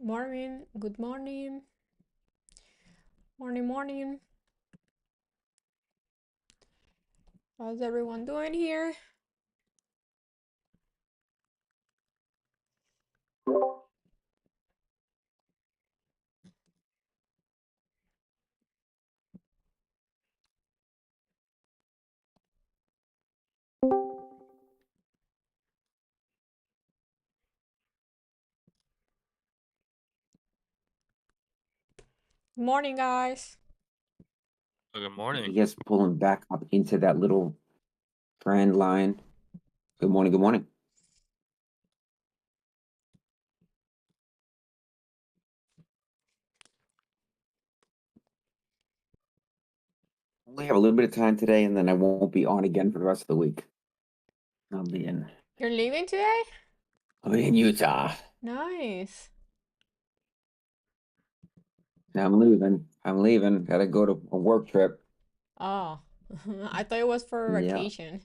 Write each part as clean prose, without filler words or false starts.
Morning, good morning, morning. How's everyone doing here? Morning, guys. Good morning. Yes, pulling back up into that little trend line. Good morning. Good morning. Only have a little bit of time today, and then I won't be on again for the rest of the week. I'll be in. You're leaving today? I'll be in Utah. Nice. I'm leaving. Gotta go to a work trip. Oh, I thought it was for a Yeah. vacation.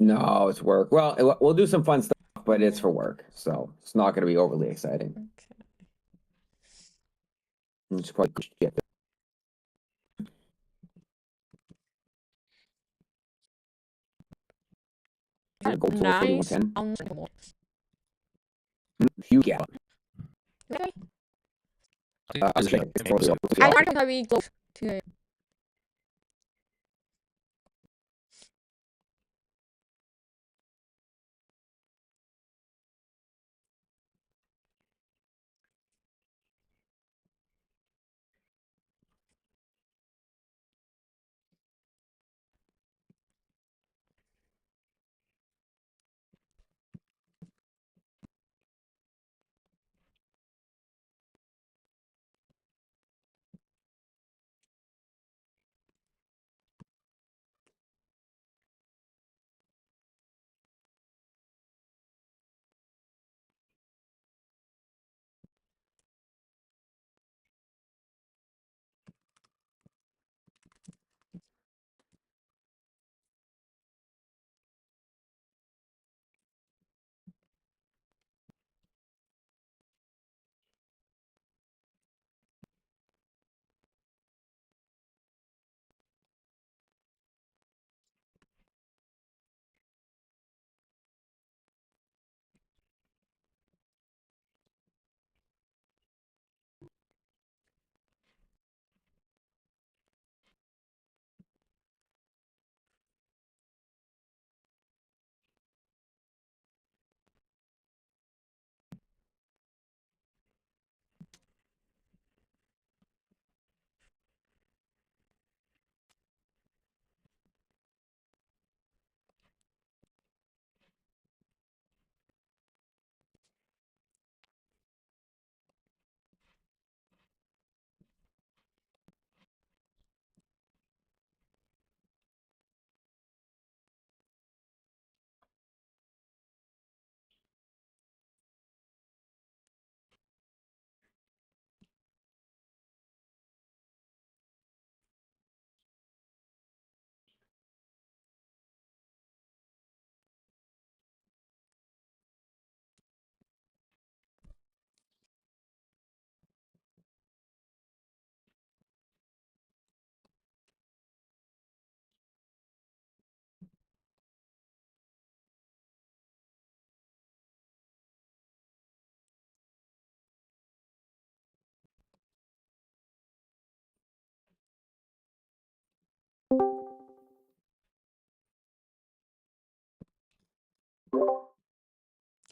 No, it's work. Well, we'll do some fun stuff, but it's for work, so it's not gonna be overly exciting. Okay. It's probably shit. Gold source Nice. 4110. Huge gap. Okay. I I want to be close today.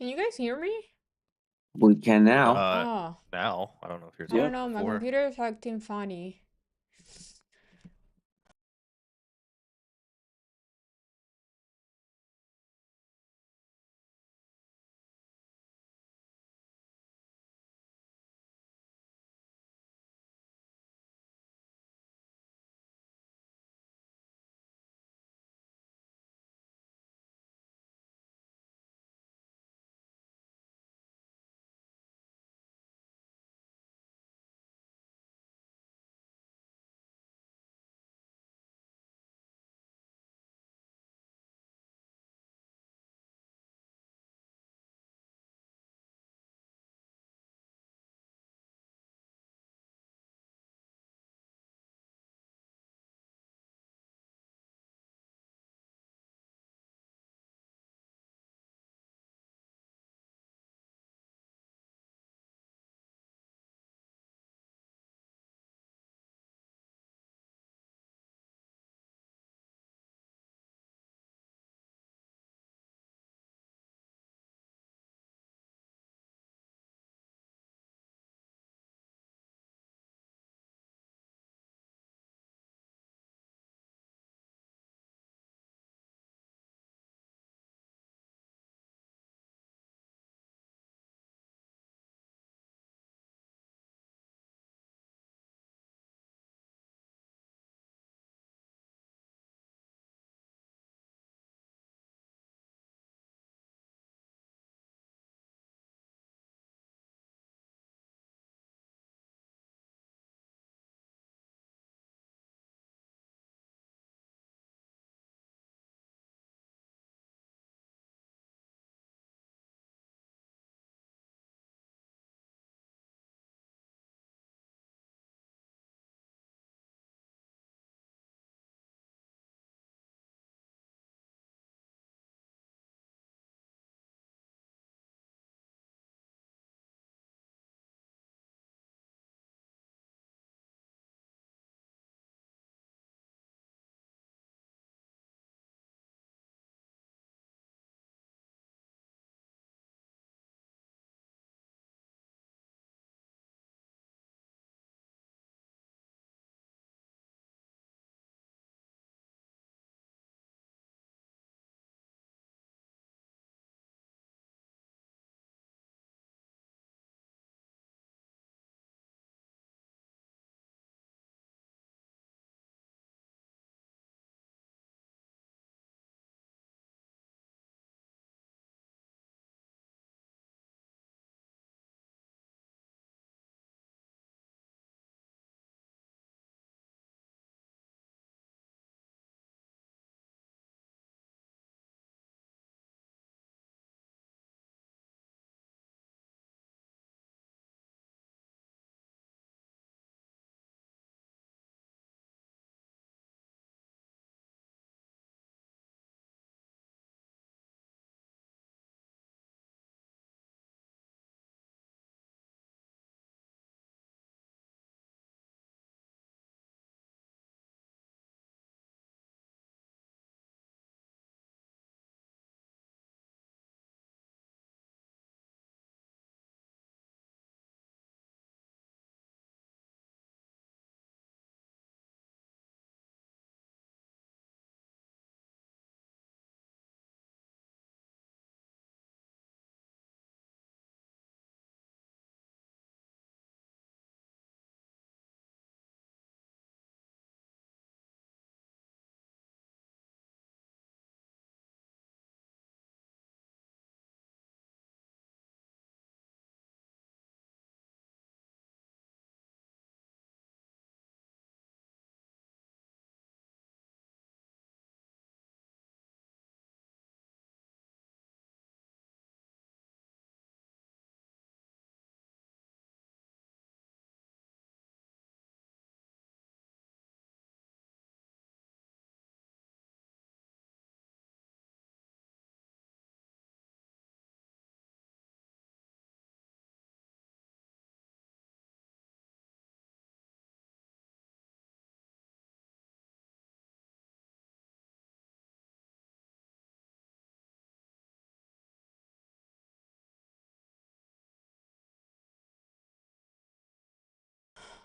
Can you guys hear me? We can now. Oh, Now I don't know if you're I don't talking know. My before. computer is acting funny.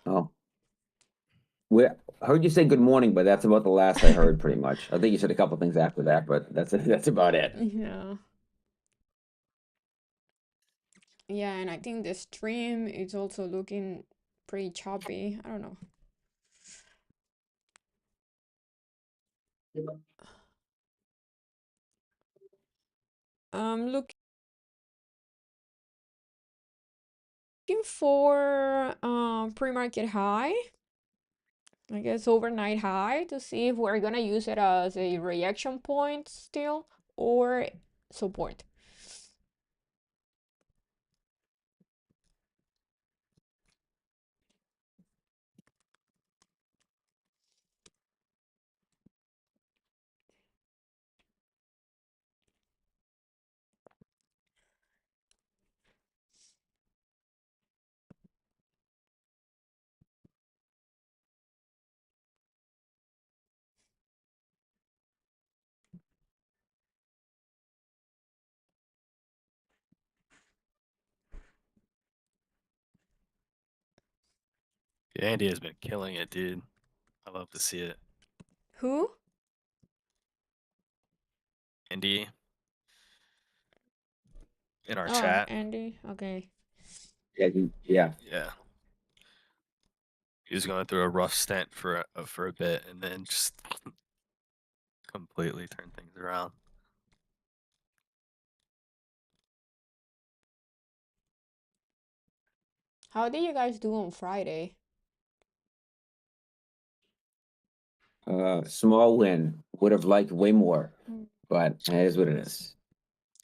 Oh, we heard you say good morning, but that's about the last I heard, pretty much. I think you said a couple things after that, but that's about it. Yeah. Yeah, and I think the stream is also looking pretty choppy. I don't know. Looking for pre-market high, I guess overnight high, to see if we're gonna use it as a reaction point still or support. Yeah, Andy has been killing it, dude. I love to see it. Who? Andy in our Oh, chat. Andy. Okay. Yeah, yeah. Yeah. He was going through a rough stint for a bit and then just completely turned things around. How did you guys do on Friday? Small win. Would have liked way more, Mm. but it is what it is.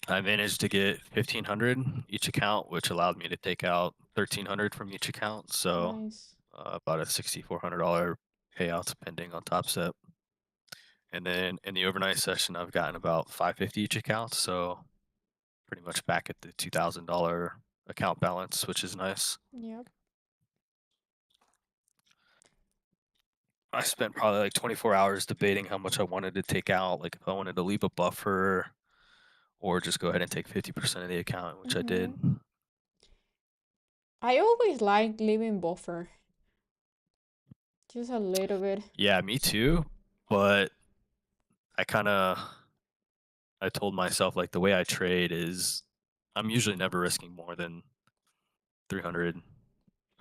I managed to get 1,500 each account, which allowed me to take out 1,300 from each account. So Nice. about a $6,400 payout pending on Top Step. And then in the overnight session, I've gotten about 550 each account. So pretty much back at the $2,000 account balance, which is nice. Yep. I spent probably like 24 hours debating how much I wanted to take out, like if I wanted to leave a buffer or just go ahead and take 50% of the account, which I did. I always like leaving buffer. Just a little bit. Yeah, me too. But I told myself like the way I trade is I'm usually never risking more than 300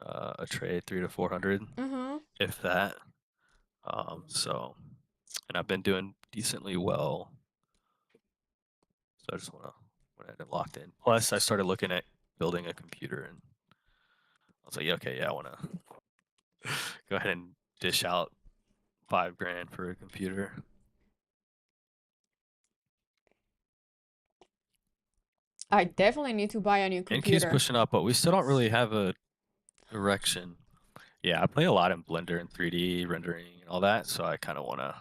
a trade, 300 to 400, if that. So, and I've been doing decently well. So I just went ahead and locked in. Plus, I started looking at building a computer, and I was like, yeah, okay, yeah, I want to go ahead and dish out $5,000 for a computer. I definitely need to buy a new And keeps computer. pushing up, but we still don't really have a direction. Yeah, I play a lot in Blender and 3D rendering and all that, so I kind of want to.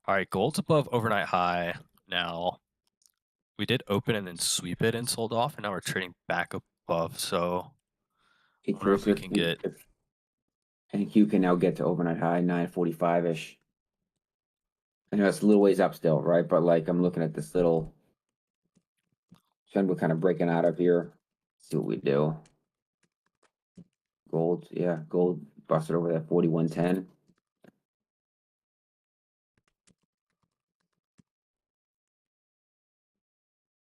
All right, gold's above overnight high now. We did open and then sweep it and sold off, and now we're trading back above. So Hey, I wonder if Chris, we can get. I think you can now get to overnight high 945-ish. I know it's a little ways up still, right? But like I'm looking at this little trend we're kind of breaking out of here. See what we do. Gold, yeah, gold busted over that 4110.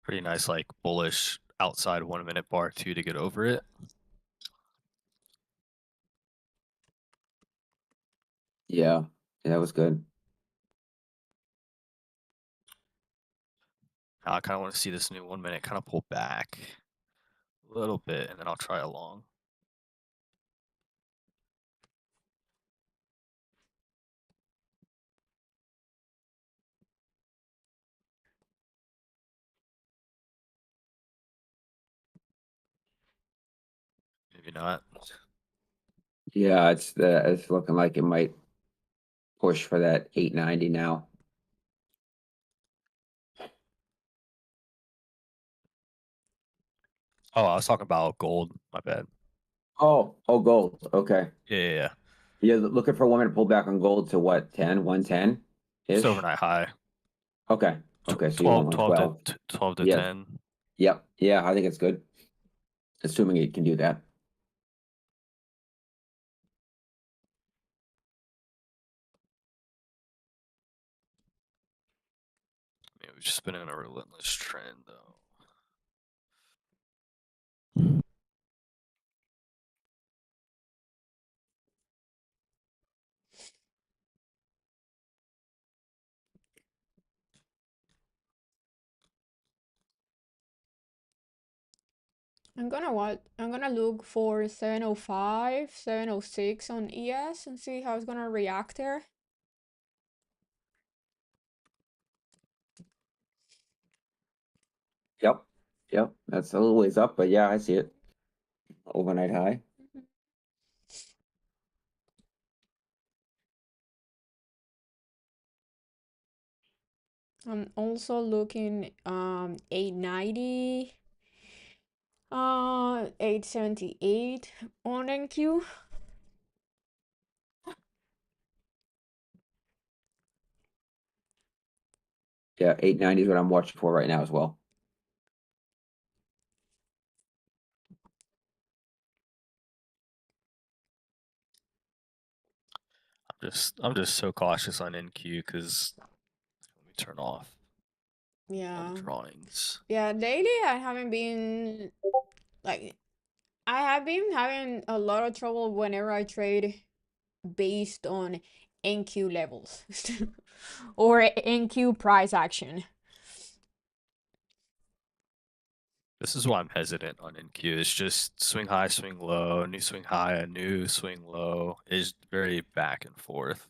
Pretty nice, like bullish outside 1 minute bar too to get over it. Yeah, that was good. Now I kind of want to see this new 1 minute kind of pull back a little bit, and then I'll try a long. Maybe not. Yeah, it's looking like it might push for that 890 now. Oh, I was talking about gold. My bad. Oh, gold. Okay. Yeah. Yeah, looking for a 1 minute pullback on gold to what, 10, 110 It's ish? overnight high. Okay. Okay, so you want 12 to 112. 12 to Yeah. 10. Yep. Yeah, I think it's good. Assuming it can do that. We've just been in a relentless trend, though. I'm gonna look for 705, 706 on ES and see how it's gonna react there. Yep. Yep. That's a little ways up, but yeah, I see it. Overnight high. I'm also looking 890, 878 on NQ. Yeah, 890 is what I'm watching for right now as well. I'm just so cautious on NQ because let me turn off all Yeah. the drawings. Yeah, lately I haven't been like I have been having a lot of trouble whenever I trade based on NQ levels or NQ price action. This is why I'm hesitant on NQ. It's just swing high, swing low, new swing high, a new swing low. Is very back and forth.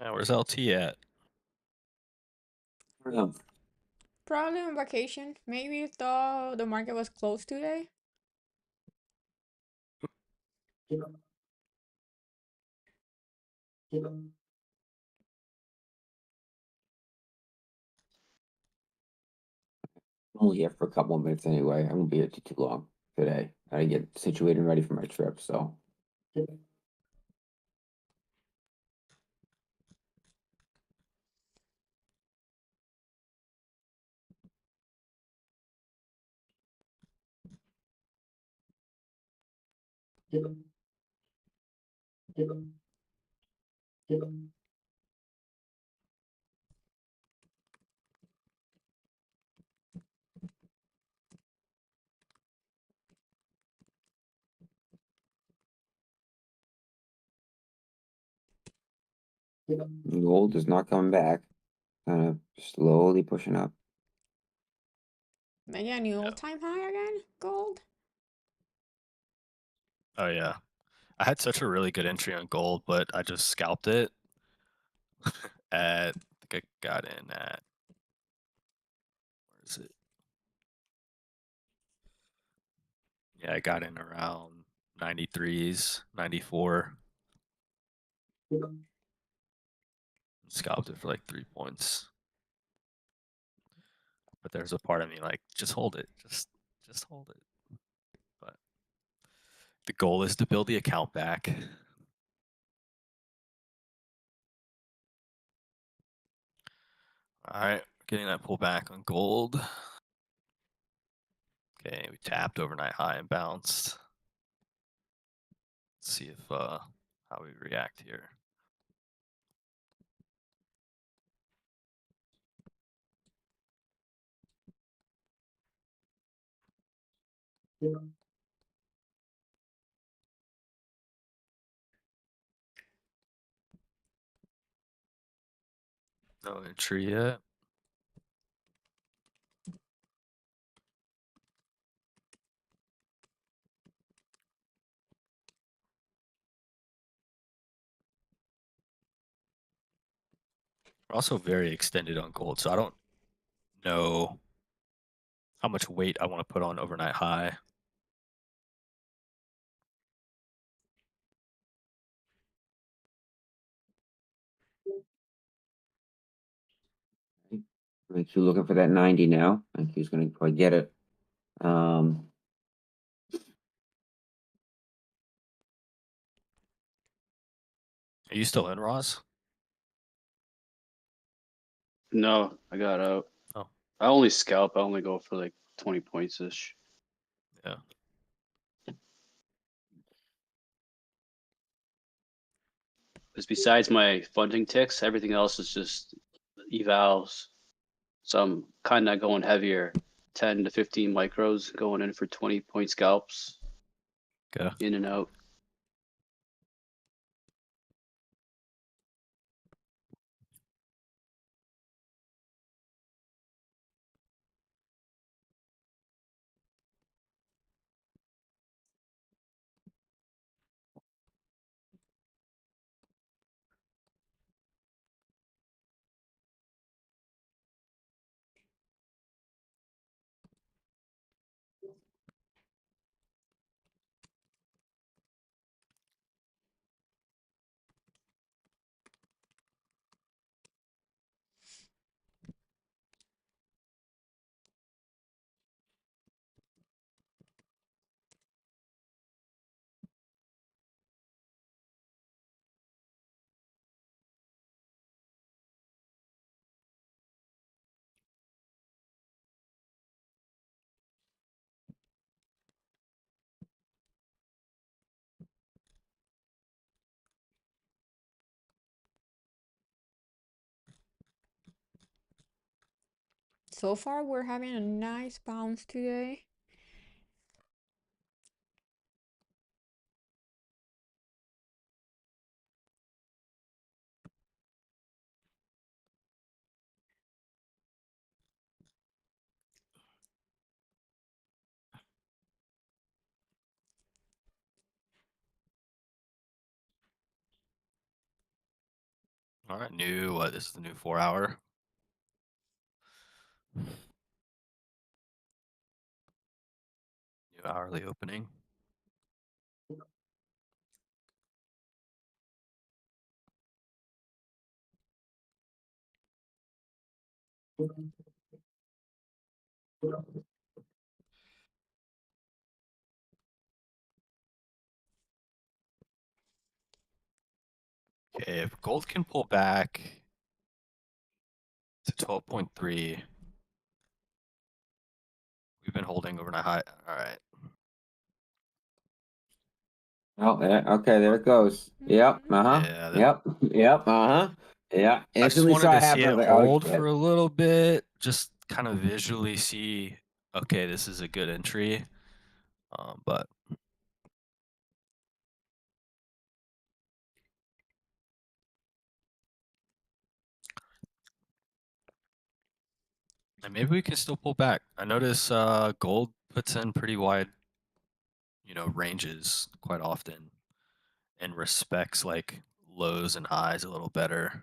Yeah, where's LT at? Probably on vacation. Maybe thought the market was closed today. I'm only here for a couple of minutes anyway. I won't be here too long today. I get situated and ready for my trip, so. Gold is not coming back. Kind of slowly pushing up. Maybe a new all-time high again, gold. Oh yeah, I had such a really good entry on gold, but I just scalped it at, I think I got in at, where is it? Yeah, I got in around 93s, 94. Scalped it for like 3 points. But there's a part of me like, just hold it, just hold it. But the goal is to build the account back. All right, getting that pullback on gold. Okay, we tapped overnight high and bounced. Let's see if how we react here. No entry yet. We're also very extended on gold, so I don't know how much weight I want to put on overnight high. Like you looking for that 90 now. I think he's gonna probably get it. Are you still in, Ross? No, I got out. Oh. I only scalp. I only go for like 20 points ish. Yeah. Because besides my funding ticks, everything else is just evals. So I'm kind of going heavier, 10 to 15 micros, going in for 20-point scalps, Okay. in and out. So far, we're having a nice bounce today. All right. This is the new 4 hour. New hourly opening. Okay, if gold can pull back to 12.3, we've been holding overnight high. All right. Oh, yeah, okay, there it goes. Yep, uh-huh, Yeah, yep, yep, uh-huh, yeah. I just Instantly wanted saw to it see happen. I it was like, oh, hold shit. for a little bit, just kind of visually see, okay, this is a good entry. But and maybe we can still pull back. I notice gold puts in pretty wide, ranges quite often and respects like lows and highs a little better.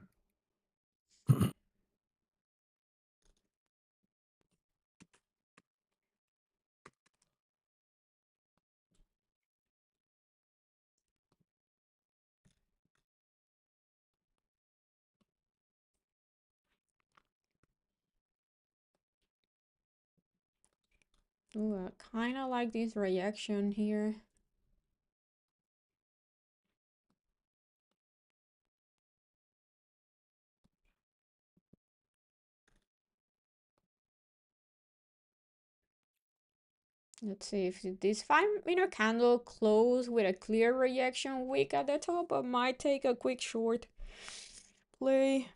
Ooh, I kind of like this reaction here. Let's see if this 5-minute candle close with a clear reaction wick at the top. I might take a quick short play.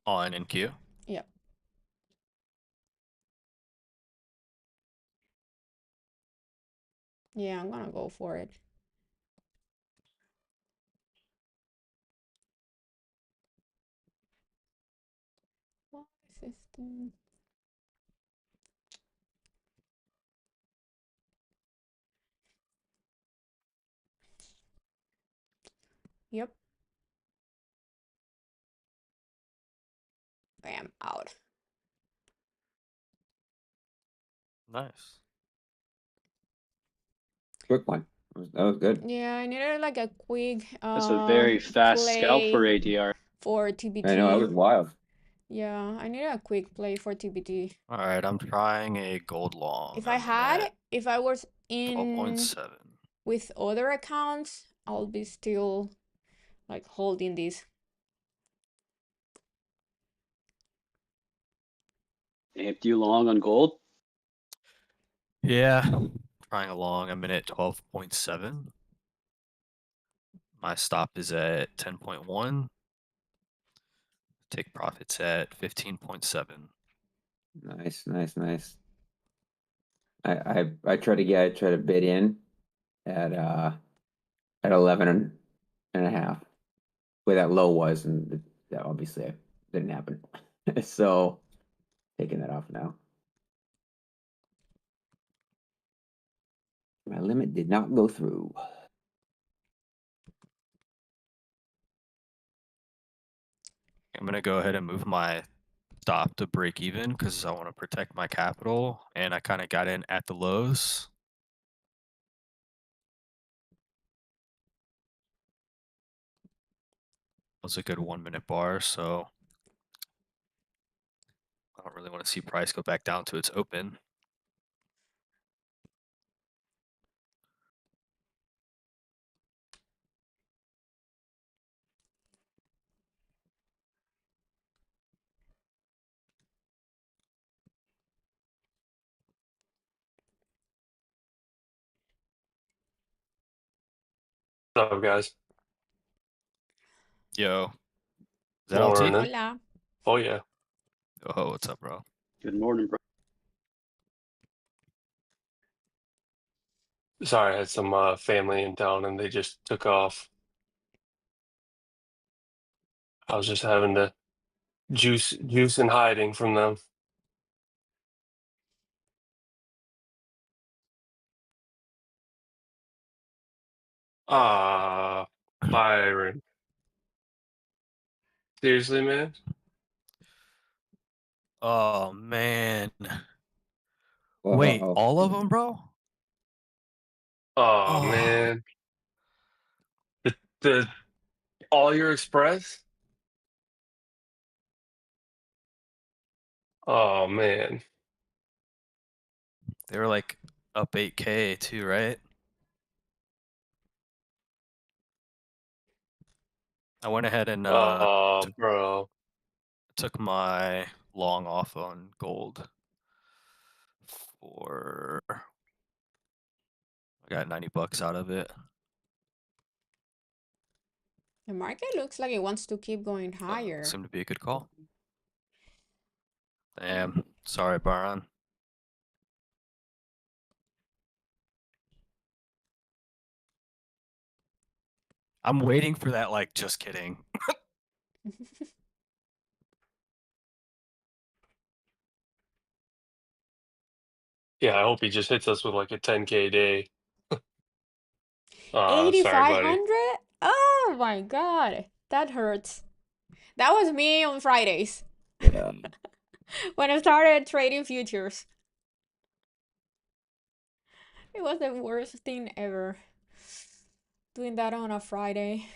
On NQ. Yep. Yeah, I'm gonna go for it. What system? Yep. I am out. Nice. Quick one. That was good. Yeah, I needed like a quick That's a very fast scalp for play ADR. for TBT. I know, that was wild. Yeah, I needed a quick play for TBT. All right, I'm trying a gold long. If I was in 12.7. with other accounts, I'll be still like holding this. Empty you long on gold? Yeah, trying along. I'm in at 12.7. My stop is at 10.1. Take profits at 15.7. Nice. I try to bid in at 11 and a half, where that low was, and that obviously didn't happen. So taking that off now. My limit did not go through. I'm gonna go ahead and move my stop to break even because I want to protect my capital, and I kind of got in at the lows. Was a good 1 minute bar, so I don't really want to see price go back down to its open. What's up, guys? Yo, is that Morning. LT? Hola. Oh, yeah. Oh, what's up, bro? Good morning, bro. Sorry, I had some family in town and they just took off. I was just having to juice and hiding from them. Ah, Byron. Seriously, man? Oh man. Well, Wait, all of them, bro? Oh, Oh, man. The All Your Express? Oh, man. they were like up 8K too, right? I went ahead and Oh, bro. took my long off on gold for I got 90 bucks out of it. The market looks like it wants to keep going higher. Seemed to be a good call. Damn. Sorry, Baron. I'm waiting for that, like, just kidding. Yeah, I hope he just hits us with like a 10K day. Sorry, buddy. 8,500? Oh my god, that hurts. That was me on Fridays yeah. when I started trading futures. It was the worst thing ever. Doing that on a Friday.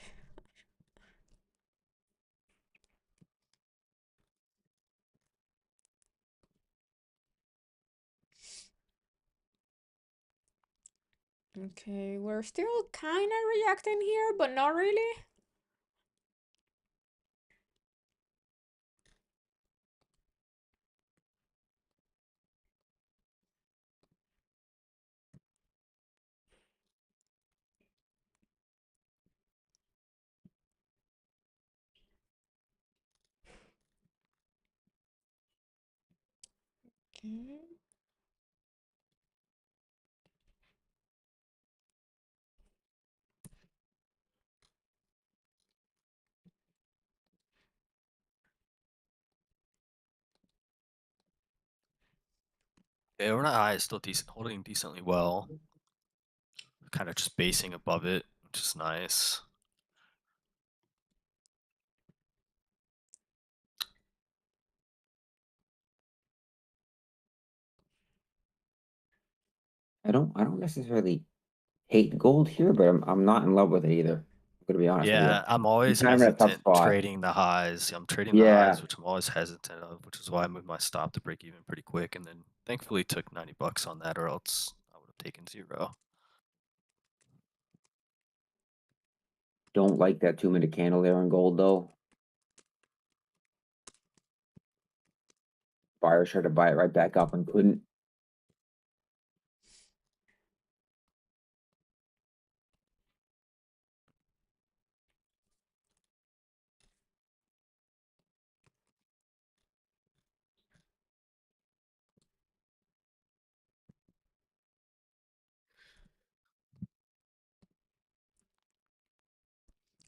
Okay, we're still kind of reacting here, but not really. Okay. Yeah, overnight high is still decent, holding decently well. Kind of just basing above it, which is nice. I don't necessarily hate gold here, but I'm not in love with it either. I'm gonna be honest with you. Yeah, I'm always kind of in a tough hesitant spot. trading the highs. I'm trading the Yeah. highs, which I'm always hesitant of, which is why I moved my stop to break even pretty quick, and then thankfully took 90 bucks on that, or else I would have taken 0. Don't like that 2-minute candle there on gold though. Buyers tried to buy it right back up and couldn't.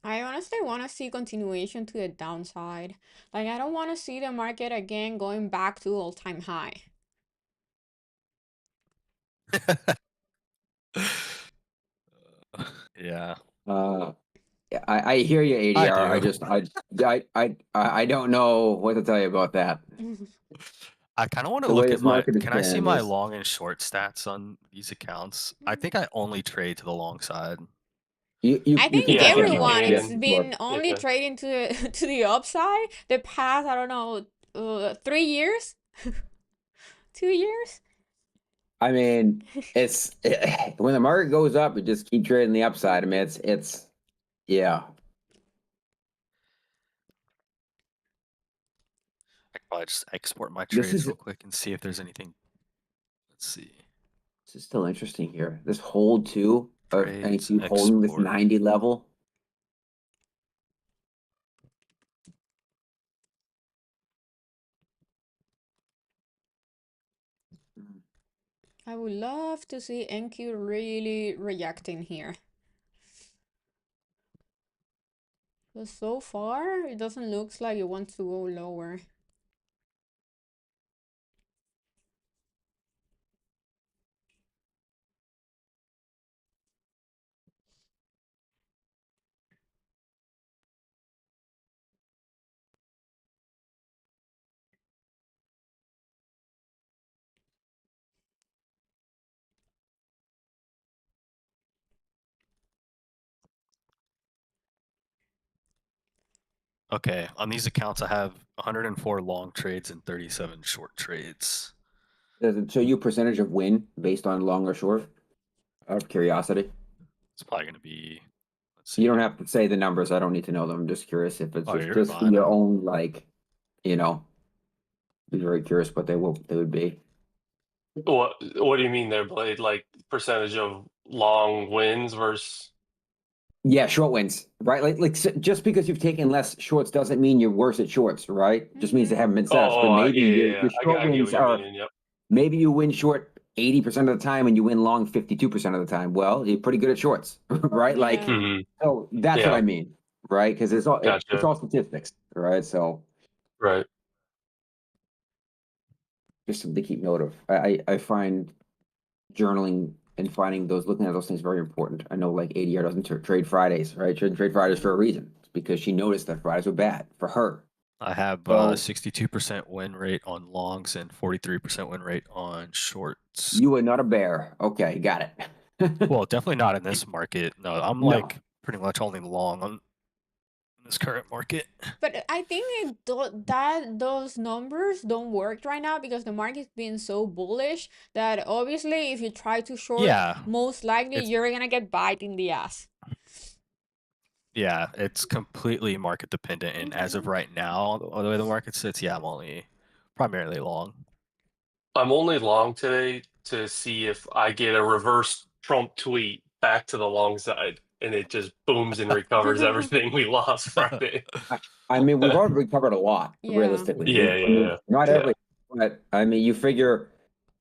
I honestly want to see continuation to the downside. Like, I don't want to see the market again going back to all-time high. Yeah. I hear you, ADR. I I do. just I don't know what to tell you about that. I kind of want to The way look at this my. market is Can I see trending my is long and short stats on these accounts? I think I only trade to the long side. I you can think Yeah, I check it think you out. everyone Yeah, is can. been look. only Yeah. trading to the to the upside the past, I don't know, 3 years, 2 years. I mean, it's when the market goes up, you just keep trading the upside. I mean, it's yeah. I can probably just export my This trades is real quick and see if there's anything. Let's see. this is still interesting here. This hold too of Trades, NQ holding this export. 90 level. I would love to see NQ really reacting here. But so far, it doesn't look like it wants to go lower. Okay, on these accounts, I have 104 long trades and 37 short trades. Does it show you percentage of win based on long or short? Out of curiosity. It's probably going to be. Let's see. You don't have to say the numbers. I don't need to know them. I'm just curious if it's Oh, you're just for fine. your own, like, you know, be very curious what they would be. What do you mean there, Blade? Like percentage of long wins versus? Yeah, short wins, right? Just because you've taken less shorts doesn't mean you're worse at shorts, right? Just means they haven't been set up. But maybe Yeah, yeah, your yeah. short I get wins what you are mean. Yep. maybe you win short 80% of the time and you win long 52% of the time. Well, you're pretty good at shorts, right? Like, Yeah. Hmm. so that's what Yeah. I mean, right? Because it's Gotcha. all statistics, right? So Right. just something to keep note of. I find journaling and finding those, looking at those things very important. I know like ADR doesn't trade Fridays, right? She doesn't trade Fridays for a reason. It's because she noticed that Fridays were bad for her. I have So 62% win rate on longs and 43% win rate on shorts. you are not a bear. Okay, got it. Well, definitely not in this market. No, I'm No. like pretty much only long on this current market. But I think those numbers don't work right now because the market's been so bullish that obviously if you try to short, Yeah, most likely it's you're gonna get bite in the ass. yeah, it's completely market dependent. And as of right now, the way the market sits, yeah, I'm only primarily long. I'm only long today to see if I get a reverse Trump tweet back to the long side and it just booms and recovers everything we lost Friday. I mean, we've already recovered a lot, Yeah. realistically. Yeah, I mean, yeah, not yeah. every, but I mean, you figure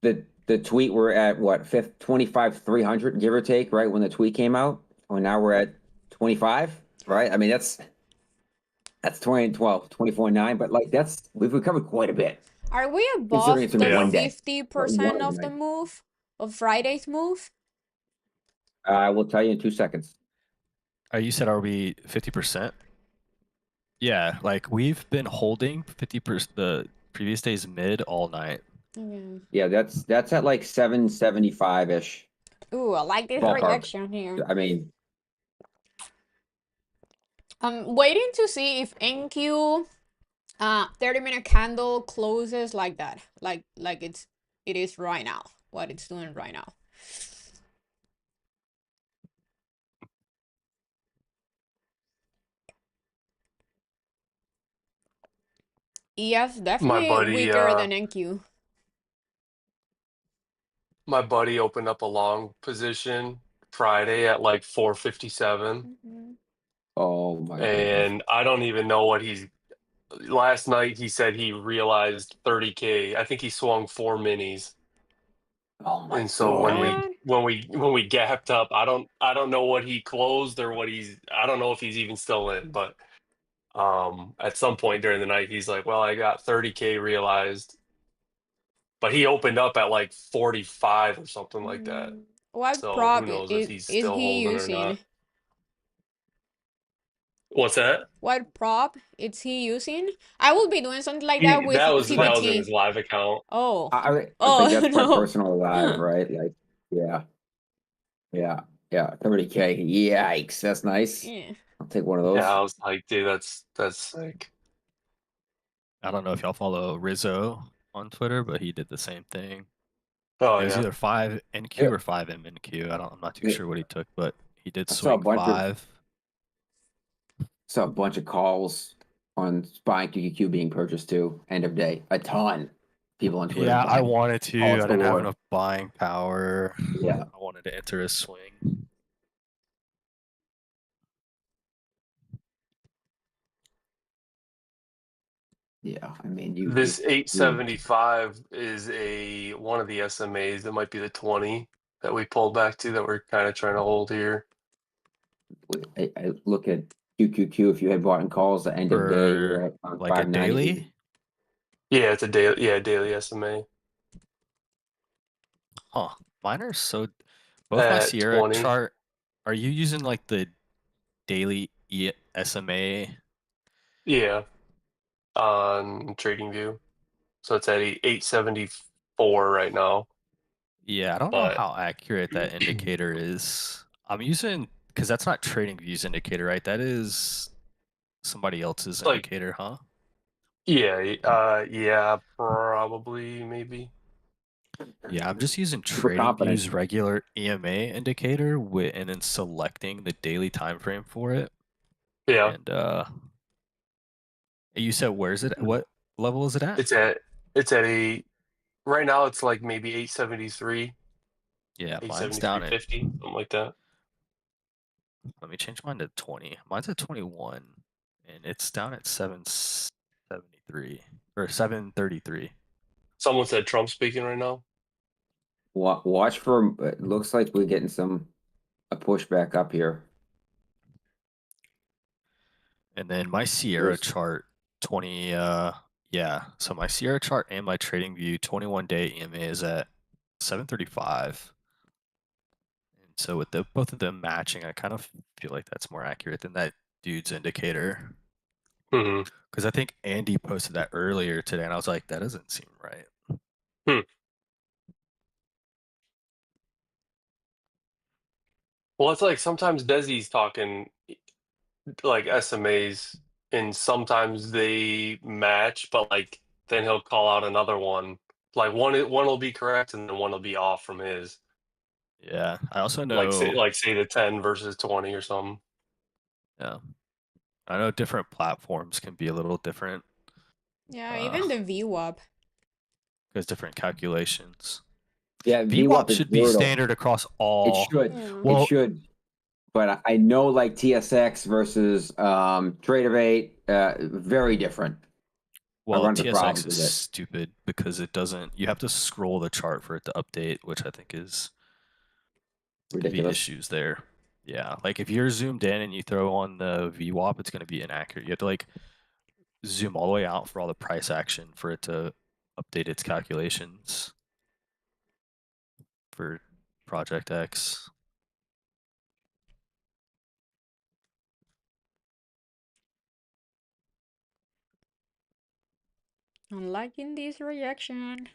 that the tweet we're at what, 25,300, give or take, right? When the tweet came out, well, now we're at 25, right? I mean, that's 24.9, but like we've recovered quite a bit Are we considering above it's only the Yeah. one day. Well, 50% of the move? Of Friday's move? I will tell you in 2 seconds. You said, are we 50%? Yeah, like we've been holding 50% the previous day's mid all night. Okay. Yeah, that's at like 775-ish Ooh, I like this ballpark. reaction here. I mean, I'm waiting to see if NQ 30-minute candle closes like that. Like it is right now. What it's doing right now. EF My definitely buddy, weaker than NQ. my buddy opened up a long position Friday at like 457, Oh my goodness. and I don't even know what he's. Last night he said he realized 30K. I think he swung 4 minis. Oh my And so when God. we gapped up, I don't know what he closed or what I don't know if he's even still in, but at some point during the night he's like, well, I got 30K realized. But he opened up at like 45 or something like that. What So who prop knows if is he's is still he holding or using? not. What's that? What prop is he using? I will be doing something like that with That was in TBT. his live account. Oh. I Oh, think that's no. personal live, right? Like, yeah, 30K. Yikes, that's nice. Yeah. I'll take one of those. Yeah, I was like, dude, that's sick. I don't know if y'all follow Rizzo on Twitter, but he did the same thing. Oh It was yeah. either 5 NQ Yeah. or 5 MNQ. I'm not too Yeah. sure what he took, but he did I saw a swing bunch of 5. saw a bunch of calls on buying QQQ being purchased too. End of day, a ton. People on Twitter. Yeah, I buying wanted to. calls I didn't have galore. enough buying power. Yeah. I wanted to enter a swing. Yeah, I mean, you This 875 is one of the SMAs. It might be the 20 that we pulled back to that we're kind of trying to hold here. I look at QQQ. If you had bought in calls the end of day, we're at like a 590. daily. Yeah, it's a daily. Yeah, daily SMA. Huh. Mine are so. Both my At Sierra 20. chart. Are you using like the daily SMA? Yeah, on TradingView. So it's at 874 right now. Yeah, I don't know But how accurate that indicator is. I'm using because that's not TradingView's indicator, right? That is somebody else's like, indicator, huh? yeah, probably, maybe. Yeah, I'm just using Super confident. TradingView's regular EMA indicator and then selecting the daily time frame for it. Yeah, And you said where's it? What level is it at? it's at right now it's like maybe 873, Yeah, mine's down at. 873.50, something like that. Let me change mine to 20. Mine's at 21, and it's down at 773 or 733. Someone said Trump speaking right now. Watch for. It looks like we're getting a pushback up here. And then my Sierra chart 20. Yeah. So my Sierra chart and my TradingView 21-day EMA is at 735. And so with both of them matching, I kind of feel like that's more accurate than that dude's indicator. Mm-hmm. Because I think Andy posted that earlier today, and I was like, that doesn't seem right. Well, it's like sometimes Desi's talking like SMAs, and sometimes they match, but like then he'll call out another one. Like one will be correct, and then one will be off from his. Yeah. I also know. Say the 10 versus 20 or something. Yeah. I know different platforms can be a little different. Yeah, even the VWAP. There's different calculations. Yeah, VWAP is should be brutal. standard across all. It should. Yeah. Well, It should. But I know like TSX versus Tradeovate, very different. well, run into TSX problems is with it. stupid because it doesn't. You have to scroll the chart for it to update, which I think is could be Ridiculous. issues there. Yeah, like if you're zoomed in and you throw on the VWAP, it's going to be inaccurate. You have to like zoom all the way out for all the price action for it to update its calculations for Project X. I'm liking this reaction.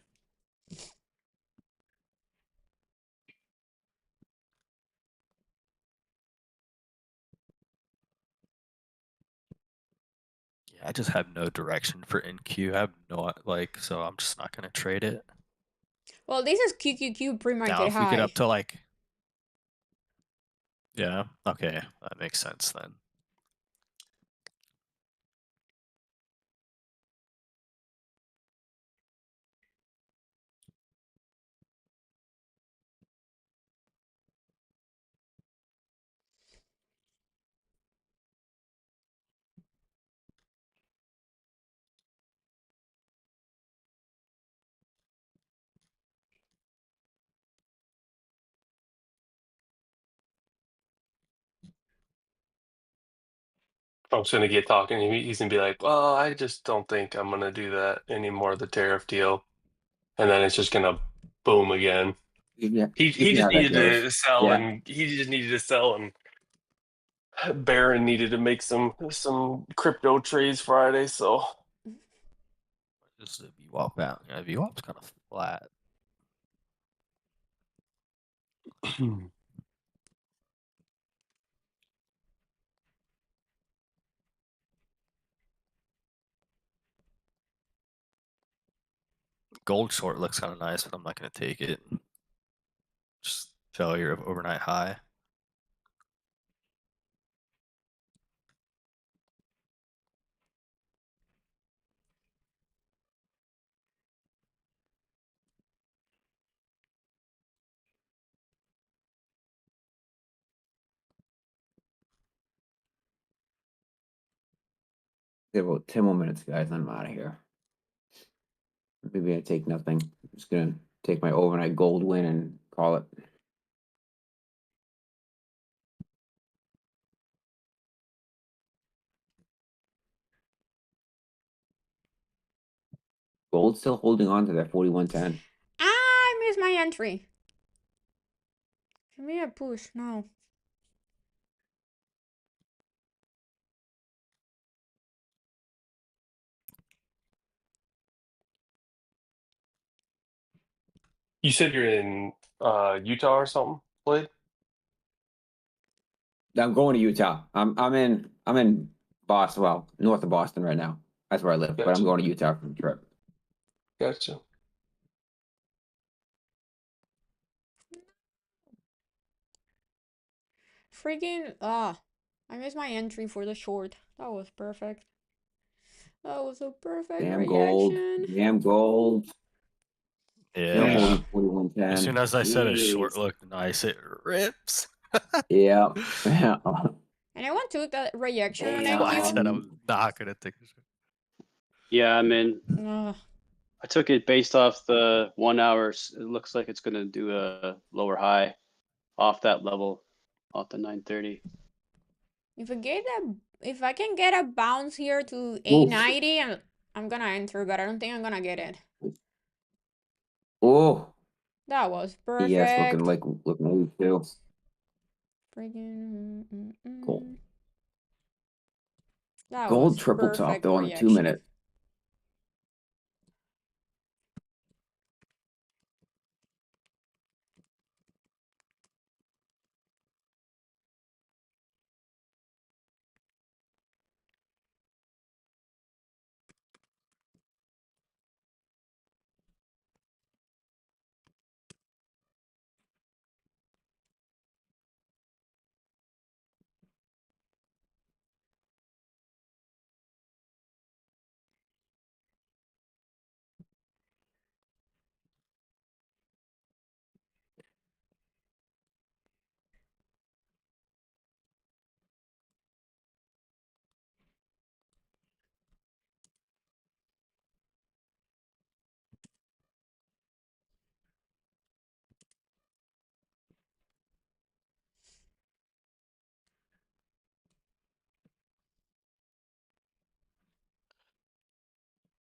Yeah, I just have no direction for NQ. I have no like, so I'm just not gonna trade it. Well, this is QQQ pre-market Now, if high. we get up to like, yeah, okay, that makes sense then. Trump's going to get talking. He's going to be like, well, I just don't think I'm going to do that anymore, the tariff deal. And then it's just going to boom again. Yeah, He you see just how that needed goes. to sell, Yeah. and Barron needed to make some crypto trades Friday, so Just a VWAP out. Yeah, VWAP's kind of flat. Gold short looks kind of nice, but I'm not going to take it. Just failure of overnight high. Get about 10 more minutes, guys. I'm out of here. Maybe I take nothing. I'm just gonna take my overnight gold win and call it. Gold still holding on to that 41.10. I missed my entry. Give me a push. No. you said you're in Utah or something, Blade? I'm going to Utah. I'm in Boston, well, north of Boston right now. That's where I live, but I'm Gotcha. going to Utah for the trip. Gotcha. Freaking I missed my entry for the short. That was perfect. That was a perfect Damn gold. reaction. Damn gold. Still Yeah. holding 41.10. As soon as I said a short Jeez. looked nice, it rips. Yeah. Anyone took that reaction on Damn. I NQ? said I'm not going to take a short. Yeah, I mean, Ugh. I took it based off the 1 hour. It looks like it's gonna do a lower high off that level, off the 930. If I can get a bounce here to 890, I'm gonna enter, but I don't think I'm gonna get it. Oh. That was Yes, perfect. looking weak too. Freaking. Cool. That Gold was triple top perfect though on the reaction. 2-minute.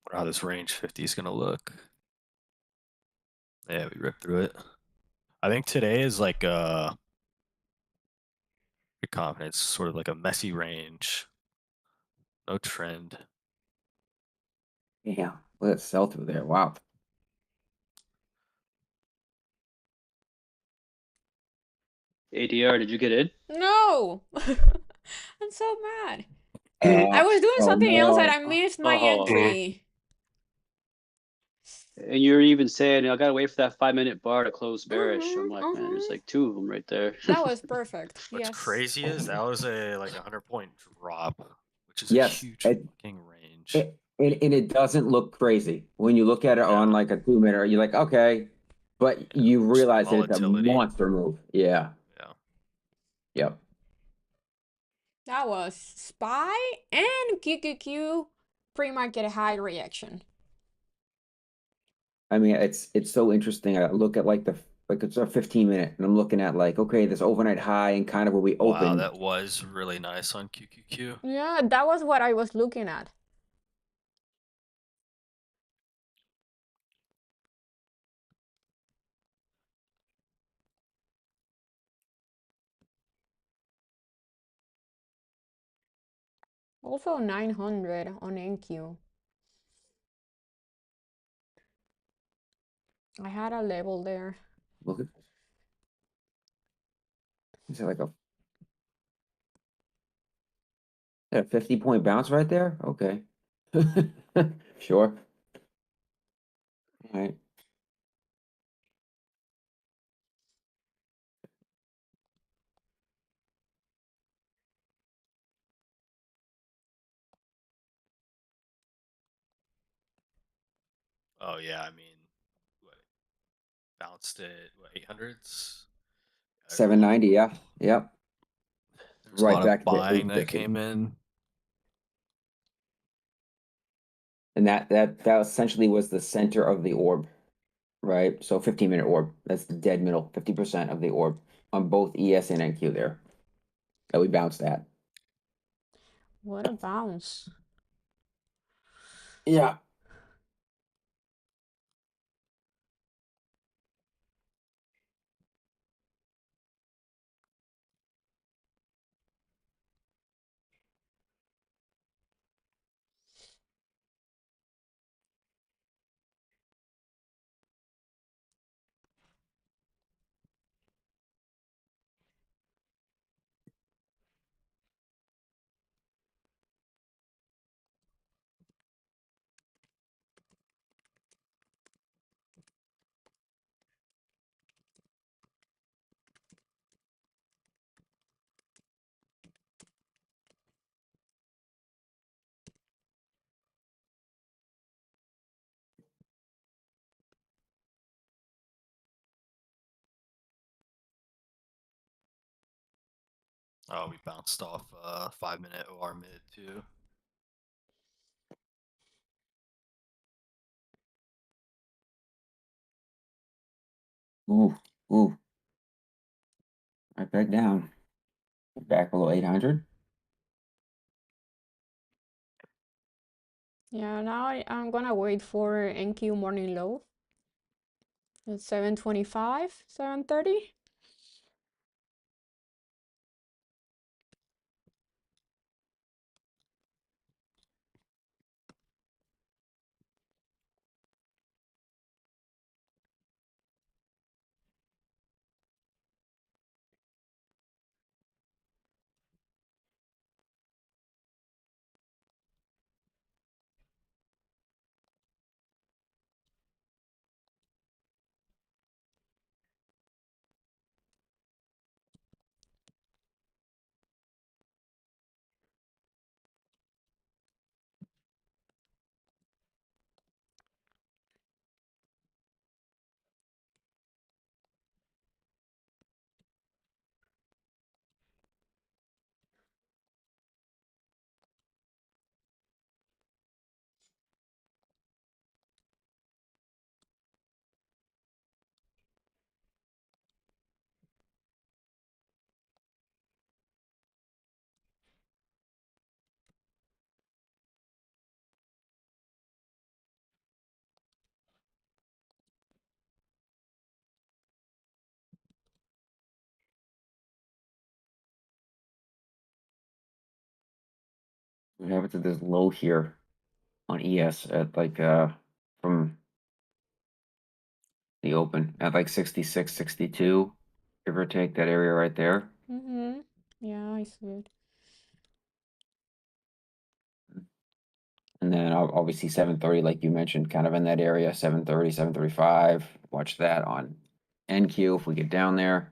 Wonder how this range 50 is going to look. Yeah, we ripped through it. I think today is like good confidence, sort of like a messy range. No trend. Yeah. Let's sell through there. Wow. ADR, did you get in? No! I'm so mad. I was doing Oh something else and no. I missed my Oh. entry. And you're even saying I gotta wait for that 5-minute bar to close bearish. I'm like, man, there's Mhm. like 2 of them right there. That was perfect. What's Yes. crazy is that was a like 100-point drop, which is Yes, a huge it- fucking range. And it doesn't look crazy when you look at it on like a 2-minute. You're like, okay, but you Just realize that it's a volatility. monster move. Yeah. Yeah. Yep. That was SPY and QQQ pre-market high reaction. I mean, it's so interesting. I look at like like it's a 15-minute, and I'm looking at like, okay, this overnight high and kind of where we Wow, opened. that was really nice on QQQ. Yeah, that was what I was looking at. Also 900 on NQ. I had a level there. Look at this. Is it like a 50-point bounce right there? Okay. Sure. All right. Oh yeah, I mean, what, bounced it, what, 800s? 790, yeah. Yep. There's a Right lot of back to buying that 850. came in. And that essentially was the center of the orb, right? So 15-minute orb. That's the dead middle, 50% of the orb on both ES and NQ there that we bounced at. What a bounce. Yeah. Oh, we bounced off 5-minute OR mid too. Ooh, ooh. Right back down. Back below 800. Yeah, now I'm gonna wait for NQ morning low. It's 725, 730. What happened to this low here on ES at like from the open at like 66, 62, give or take that area right there. Mm-hmm. Yeah, I see it. And then obviously 730, like you mentioned, kind of in that area, 730, 735. Watch that on NQ if we get down there.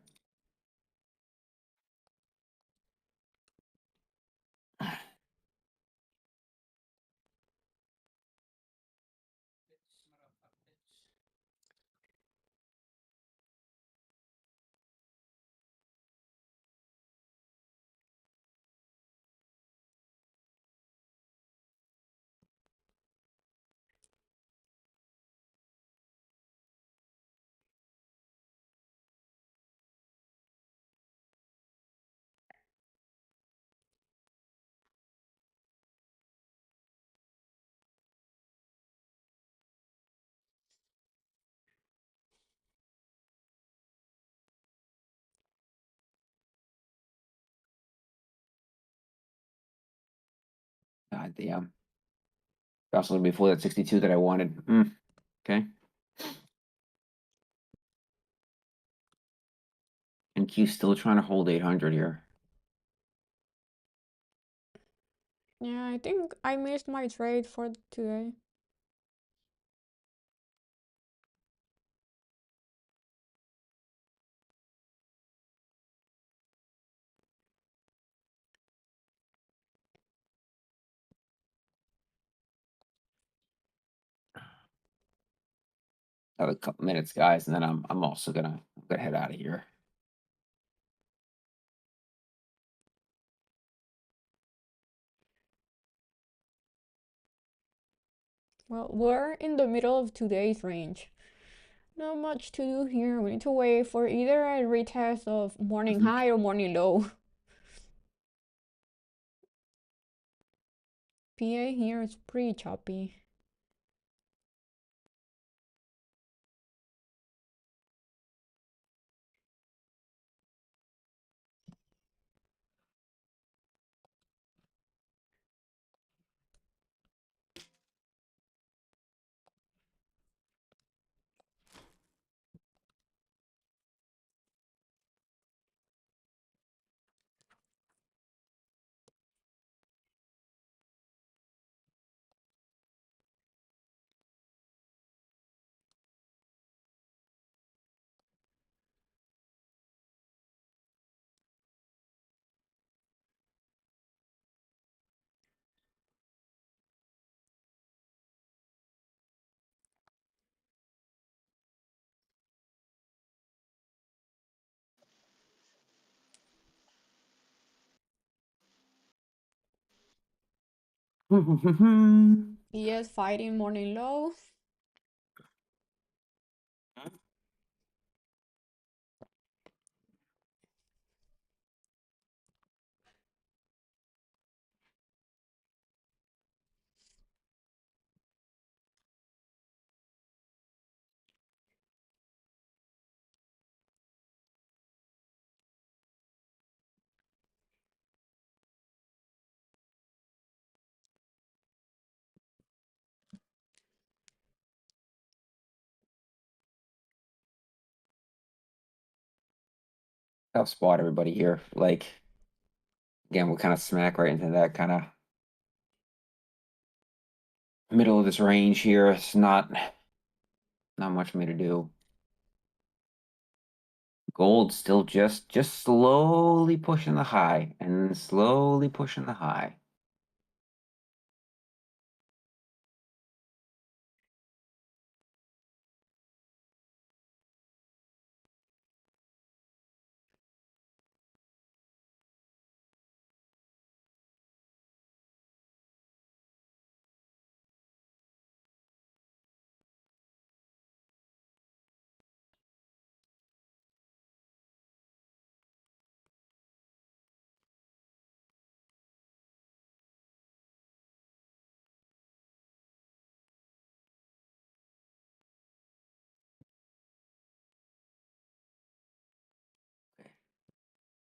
God damn. Also before that 62 that I wanted. Okay. And Q's still trying to hold 800 here. Yeah, I think I missed my trade for today. Have a couple minutes, guys, and then I'm also gonna head out of here. Well, we're in the middle of today's range. Not much to do here. We need to wait for either a retest of morning high or morning low. PA here is pretty choppy. Yes, fighting morning low. Tough spot, everybody here. Like, again, we'll kind of smack right into that kind of middle of this range here. It's not much for me to do. Gold still just slowly pushing the high and slowly pushing the high.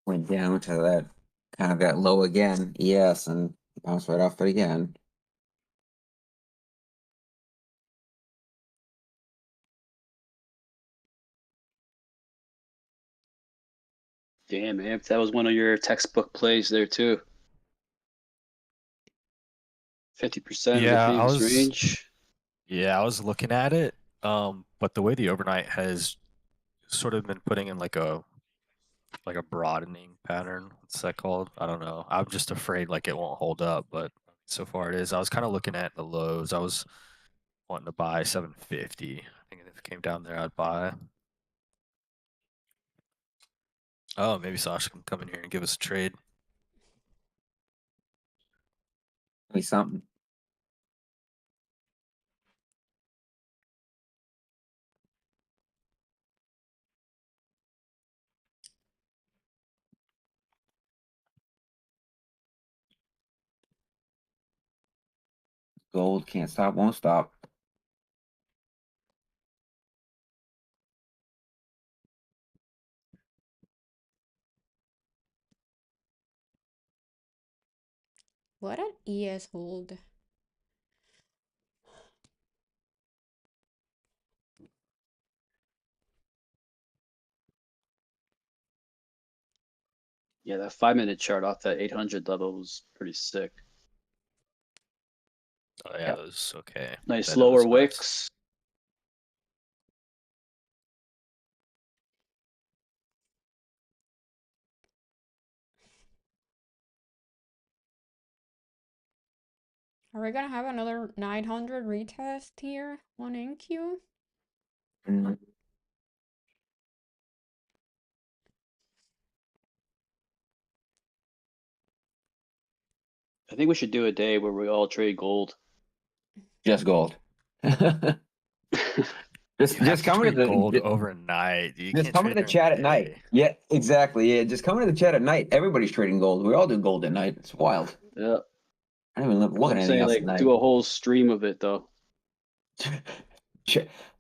Went down to that kind of that low again. Yes, and bounced right off it again. Damn, man, that was one of your textbook plays there too. 50% of the Yeah, famous range. I was looking at it. But the way the overnight has sort of been putting in like a broadening pattern. What's that called? I don't know. I'm just afraid like it won't hold up, but so far it is. I was kind of looking at the lows. I was wanting to buy 750. I think if it came down there, I'd buy. Oh, maybe Sasha can come in here and give us a trade. Maybe something. Gold can't stop, won't stop. What an ES hold. Yeah, that 5-minute chart off that 800 level was pretty sick. Oh yeah, it was okay. Nice That lower was nuts. wicks. Are we gonna have another 900 retest here on NQ? Mm. I think we should do a day where we all trade gold. Just gold. You have Just to come into trade gold the overnight. You just can't come trade into the during chat the at night. day. Yeah, exactly. Yeah, just come into the chat at night. Everybody's trading gold. We all do gold at night. It's wild. Yeah. I don't even look at I'm anything saying else at like night. do a whole stream of it though.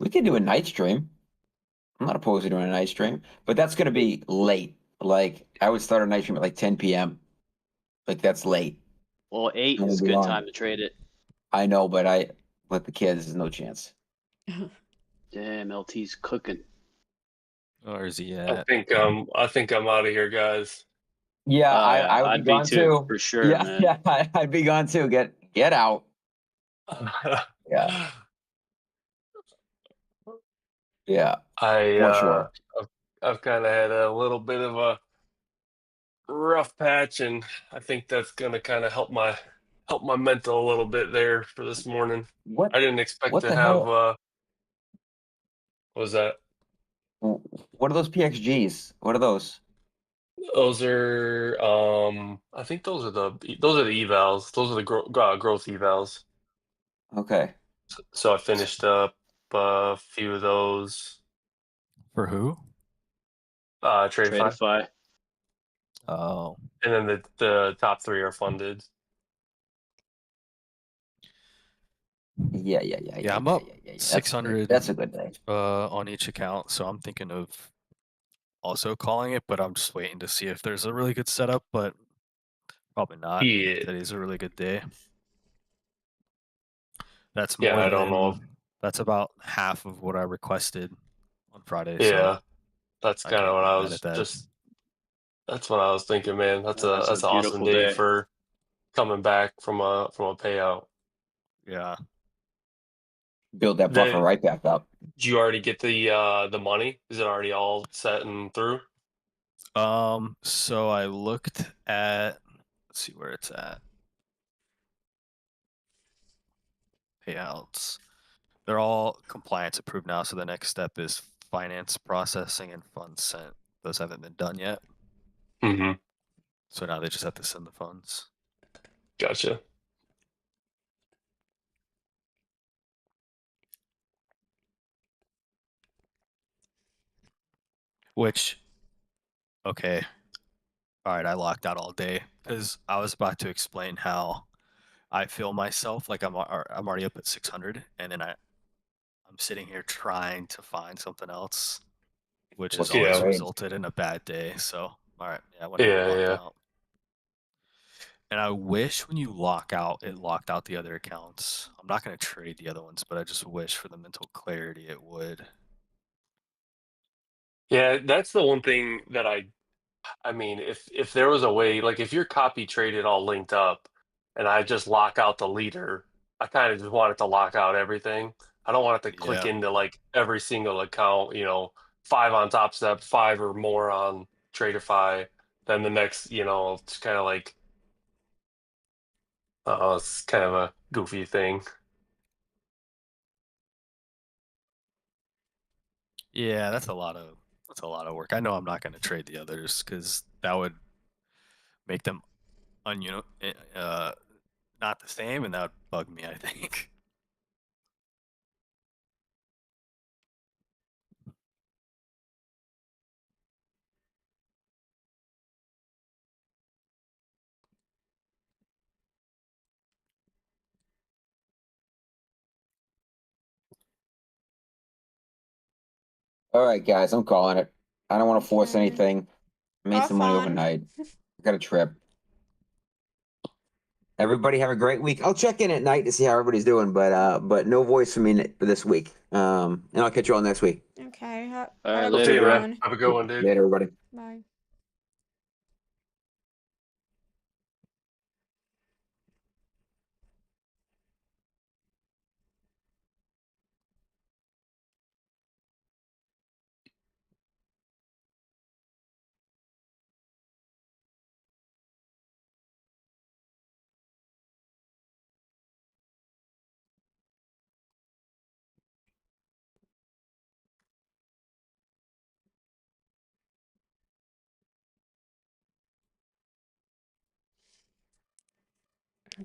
We could do a night stream. I'm not opposed to doing a night stream, but that's going to be late. Like I would start a night stream at like 10 p.m. Like that's late. Well, 8 I'm gonna is a be good on. time to trade it. I know, but I with the kids, there's no chance. Damn, LT's cooking. Or is he I at? think I'm out of here, guys. Yeah, Oh yeah, I would be I'd be gone too, too. for sure, Yeah, man. yeah, I'd be gone too. Get out. Yeah, yeah, for sure. I've kind of had a little bit of a rough patch, and I think that's gonna kind of help my mental a little bit there for this morning. What I didn't expect what to the have hell? what was that? What are those PXGs? What are those? Those are I think those are the evals. Those are the growth evals. Okay. So I finished up a few of those. For who? Tradeify. Tradeify. Oh, And then the top 3 are funded. yeah. I'm up Yeah. 600 That's a good day. on each account, so I'm thinking of also calling it, but I'm just waiting to see if there's a really good setup, but probably not. Yeah. Today's a really good day. That's Yeah, more I don't know. than that's about half of what I requested on Friday, Yeah, so that's I kind of can't what get I mad at was that. that's what I was thinking, man. That's That's a an awesome beautiful day day. for coming back from a payout. Yeah. Build that buffer right back up. Did you already get the money? Is it already all set and through? So I looked at, let's see where it's at. Payouts. They're all compliance approved now, so the next step is finance processing and funds sent. Those haven't been done yet. Mm-hmm. So now they just have to send the funds. Gotcha. Which, okay. All right, I locked out all day because I was about to explain how I feel myself. Like I'm already up at 600, and then I'm sitting here trying to find something else, which has What's your always Yeah. trade? resulted in a bad day. So, all right, yeah, I went ahead and Yeah, locked yeah. out. And I wish when you lock out, it locked out the other accounts. I'm not going to trade the other ones, but I just wish for the mental clarity it would. Yeah, that's the one thing that I mean, if there was a way, like if your copy traded all linked up and I just lock out the leader, I kind of just want it to lock out everything. I don't want it to click Yeah. into like every single account, 5 on Top Step, 5 or more on Tradeify. Then the next, it's kind of like, it's kind of a goofy thing. Yeah, that's a lot of work. I know I'm not going to trade the others because that would make them not the same, and that would bug me, I think. All right, guys, I'm calling it. I don't want to force Okay. anything. I made Have some money fun. overnight. I got a trip. Everybody have a great week. I'll check in at night to see how everybody's doing, but no voice from me for this week. And I'll catch you all next week. Okay. Have All a right, good See you, later, man. one. Have a good one, dude. Later, everybody. Bye.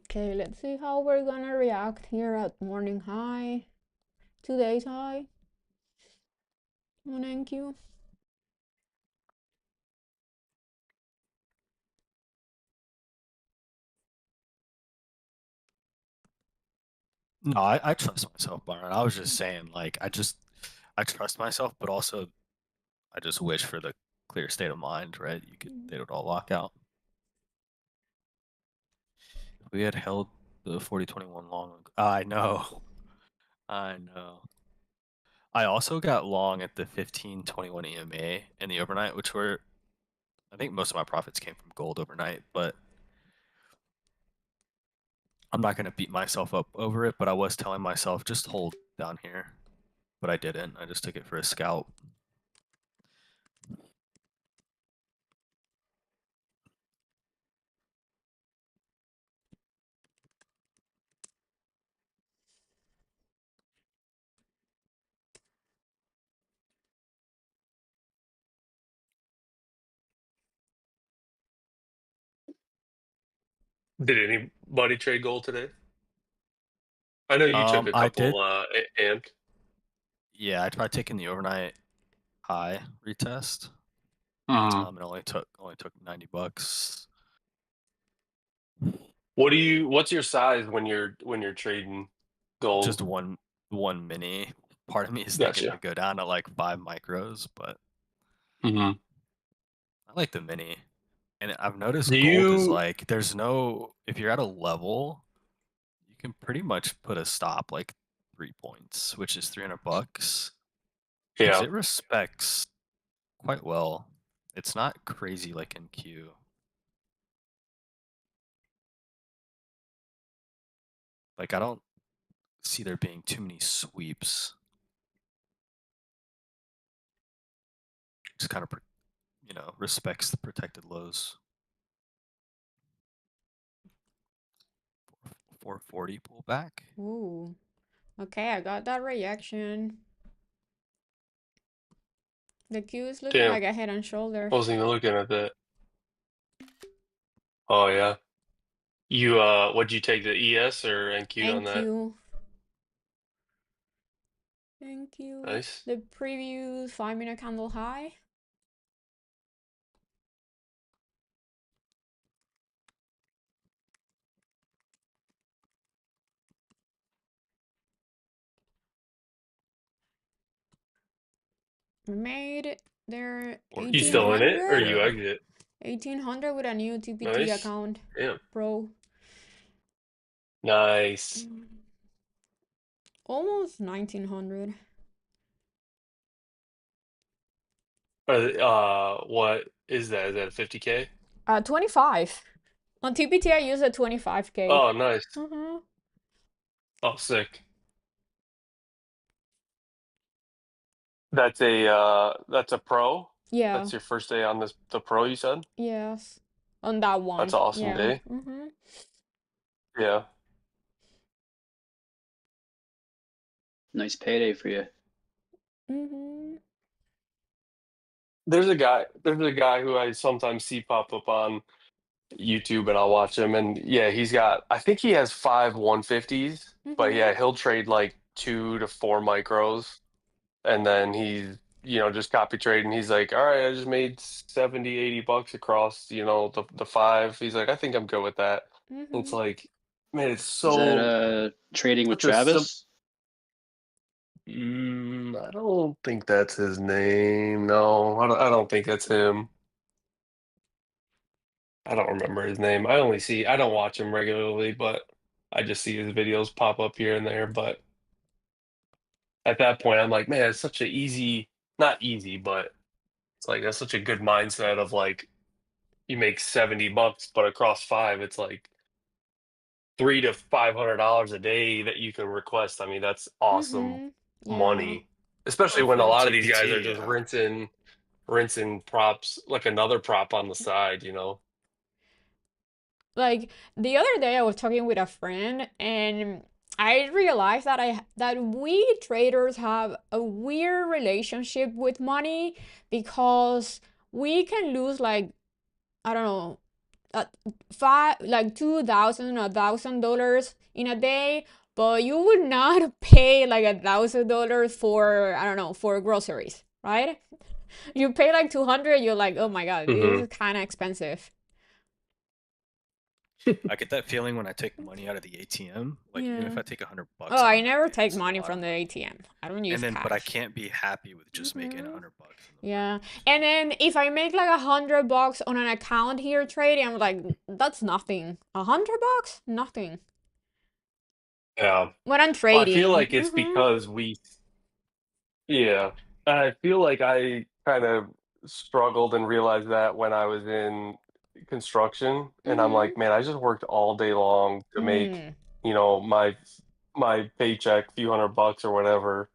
Okay, let's see how we're gonna react here at morning high. Today's high on NQ. No, I trust myself, Byron. I was just saying, like, I trust myself, but also I just wish for the clear state of mind, right? They would all lock out. If we had held the 4021 long. I know. I know. I also got long at the 1521 EMA and the overnight, which were, I think most of my profits came from gold overnight, but I'm not going to beat myself up over it, but I was telling myself just hold down here, but I didn't. I just took it for a scalp. Did anybody trade gold today? I know you took a I did. couple amped. Yeah, I tried taking the overnight high retest. Mm-hmm. It only took $90. What's your size when you're trading gold? Just one mini. Part of me is thinking to Gotcha. go down to like 5 micros, but Mm-hmm. I like the mini. And I've noticed Do gold is you? like there's no, if you're at a level, you can pretty much put a stop like 3 points, which is $300 because Yeah. it respects quite well. It's not crazy like in Q. Like I don't see there being too many sweeps. Just kind of respects the protected lows. 440 pullback. Ooh. Okay, I got that reaction. The Q is looking Damn. like a head and shoulder. I wasn't even looking at that. Oh yeah. You what'd you take, the ES or NQ on that? NQ. NQ. Nice. The previous 5-minute candle high. We made there Or You still in it or 1800. you yeah. exit? 1800 with a new TPT Nice. account. Damn. Pro. Nice. Almost 1900. What is that? Is that 50K? 25. On TPT I use a 25K. Oh, nice. Mm-hmm. Oh, sick. That's a pro? Yeah. That's your first day on the pro, you said? Yes. On that one. That's an awesome Yeah. day. Mm-hmm. Yeah. Nice payday for you. Mm-hmm. There's a guy who I sometimes see pop up on YouTube and I'll watch him, and yeah, I think he has 5 150s, but Mm-hmm. yeah, he'll trade like 2 to 4 micros and then he's just copy trade, and he's like, all right, I just made 70-80 bucks across the 5. He's like, I think I'm good with that. It's Mm-hmm. like, man, it's Is that so trading with such a simple. Travis? I don't think that's his name. No, I don't think that's him. I don't remember his name. I don't watch him regularly, but I just see his videos pop up here and there. But at that point, I'm like, man, it's such an easy, not easy, but it's like that's such a good mindset of like you make $70, but across 5, it's like $300 to $500 a day that you can request. I mean, that's awesome Yeah. money, especially Oh, when for a a lot of these guys are TPT, just yeah. rinsing props, like another prop on the side, you know? Like the other day I was talking with a friend and I realized that we traders have a weird relationship with money because we can lose like, I don't know, $2,000, $1,000 in a day, but you would not pay like $1,000 for, I don't know, for groceries, right? You pay like 200, you're like, oh my god, this is kind of expensive. I get that feeling when I take money out of the ATM. Like even if Yeah. I take $100 Oh, out, I I'm like, never man, take this is a money lot from of the money. ATM. I don't use And then, but I cash. can't be happy with just making $100 in the Yeah. morning. And then if I make like $100 on an account here trading, I'm like, that's nothing. $100? Nothing. Yeah. When I'm Well, I feel trading. like it's because yeah, I feel like I kind of struggled and realized that when I was in construction, and I'm like, man, I just worked all day long to make, my paycheck, few $100 or whatever.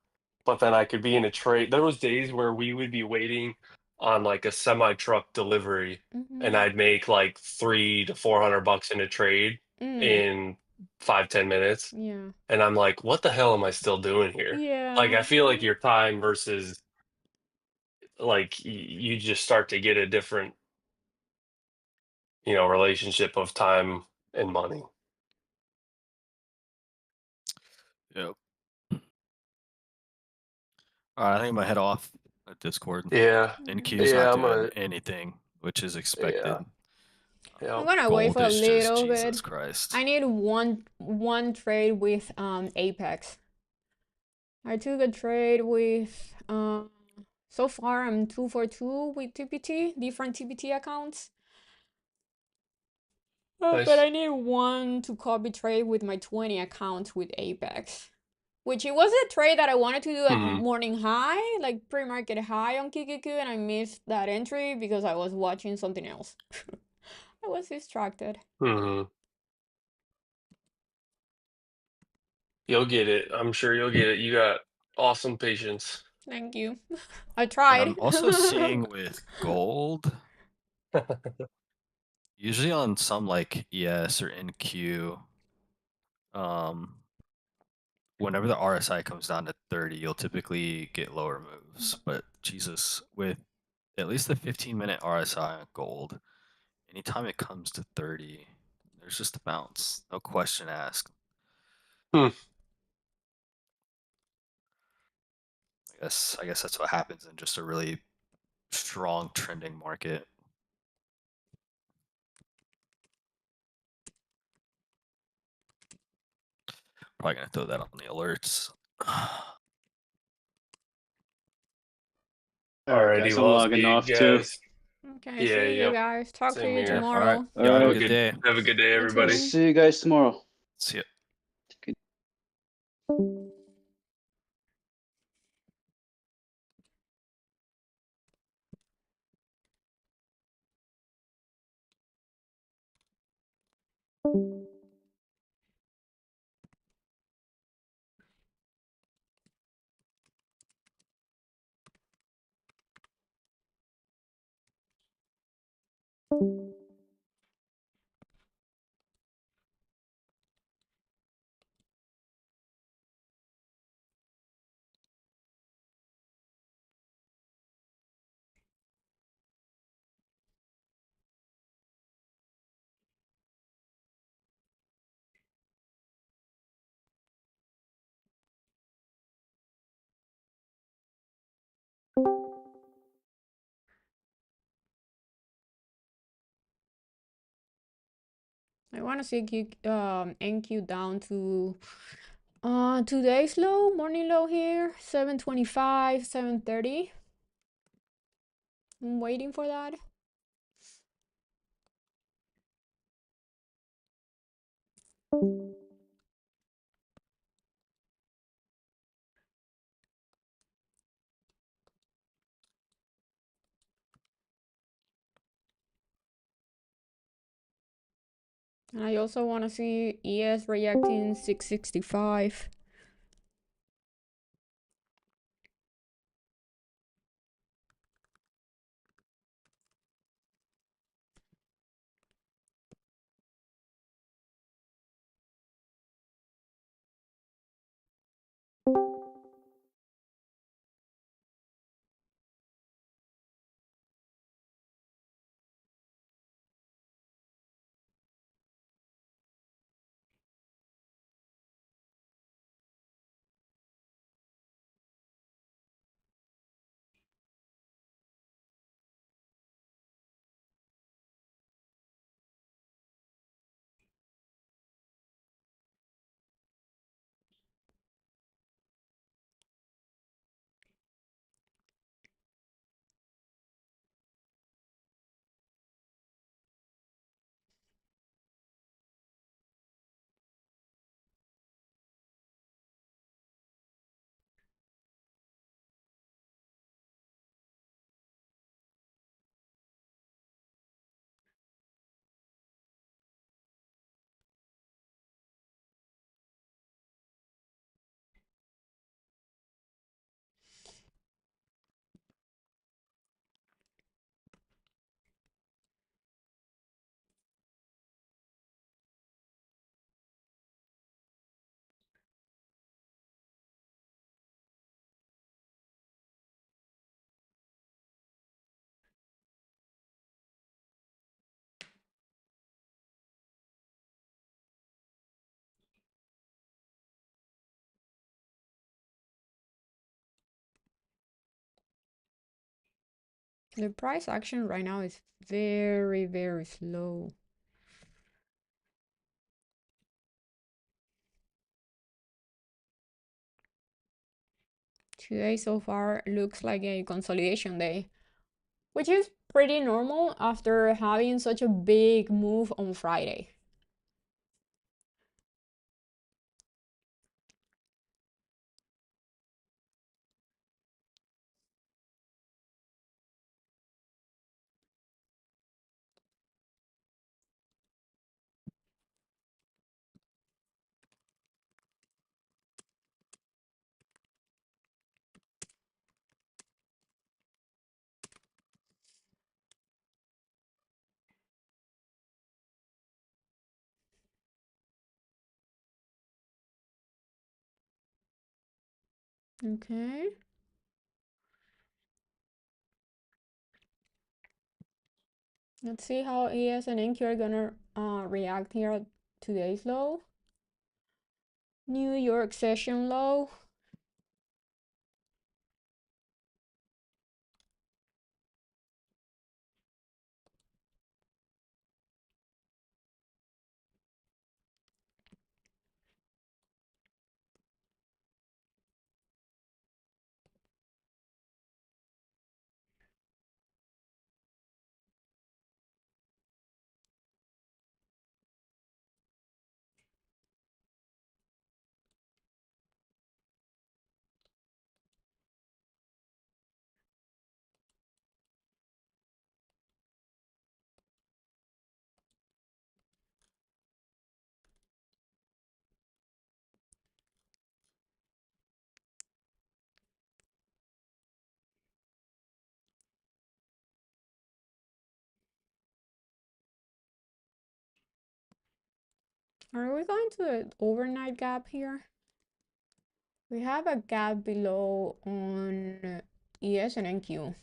But then I could be in a trade. There was days where we would be waiting on like a semi truck delivery, and I'd make like $300 to $400 in a trade in 5-10 minutes. Yeah. And I'm like, what the hell am I still doing here? Like, Yeah. I feel like your time versus like you just start to get a different, relationship of time and money. Yep. All right, I think I'm gonna head off at Discord. Yeah. NQ's Yeah, not I'm doing gonna, anything, which is expected. yeah. Yeah. I'm gonna wait Gold for a is just little Jesus bit. Christ. I need one trade with Apex. I took a trade with so far I'm 2 for 2 with TPT, different TPT accounts. But Nice. I need one to copy trade with my 20 accounts with Apex. Which it was a trade that I wanted to do at Hmm. morning high, like pre-market high on KKQ, and I missed that entry because I was watching something else. I was distracted. Hmm. You'll get it. I'm sure you'll get it. You got awesome patience. Thank you. I And tried. I'm also seeing with gold, usually on some like ES or NQ, whenever the RSI comes down to 30, you'll typically get lower moves. But Jesus, with at least the 15-minute RSI on gold, anytime it comes to 30, there's just a bounce. No question asked. Hmm. I guess that's what happens in just a really strong trending market. Probably gonna throw that on the alerts. All right, Alrighty, guys, I'm well, I'll see logging you off too. guys. Okay, Yeah, see you yep. guys. Talk to Same you here. Yeah, all right. tomorrow. Y'all have a All good right. day. Have a good day, You everybody. too. See you guys tomorrow. See ya. I want to see NQ down to today's low, morning low here, 725, 730. I'm waiting for that. And I also want to see ES rejecting 665. The price action right now is very, very slow. Today so far looks like a consolidation day, which is pretty normal after having such a big move on Friday. Okay. Let's see how ES and NQ are gonna react here at today's low. New York session low. Are we going to the overnight gap here? We have a gap below on ES and NQ.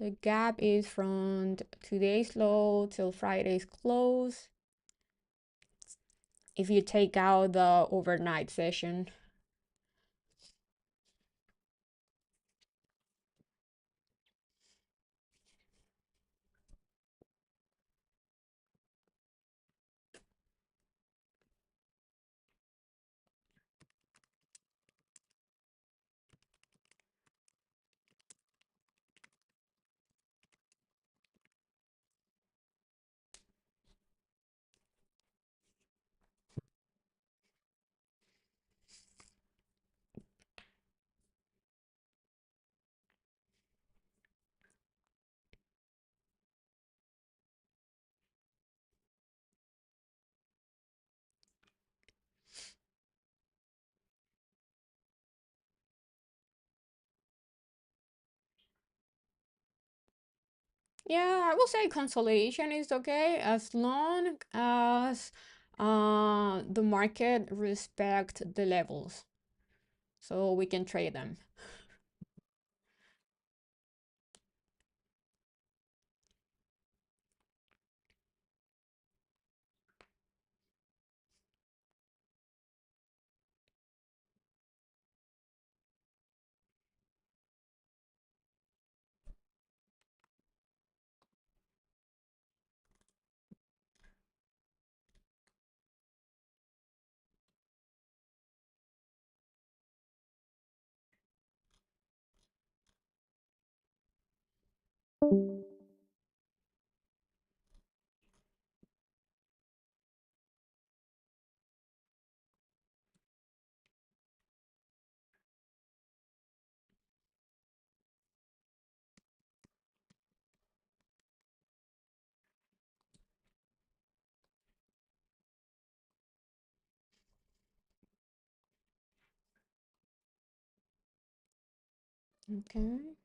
The gap is from today's low till Friday's close. If you take out the overnight session. Yeah, I will say consolidation is okay as long as the market respect the levels so we can trade them. Okay.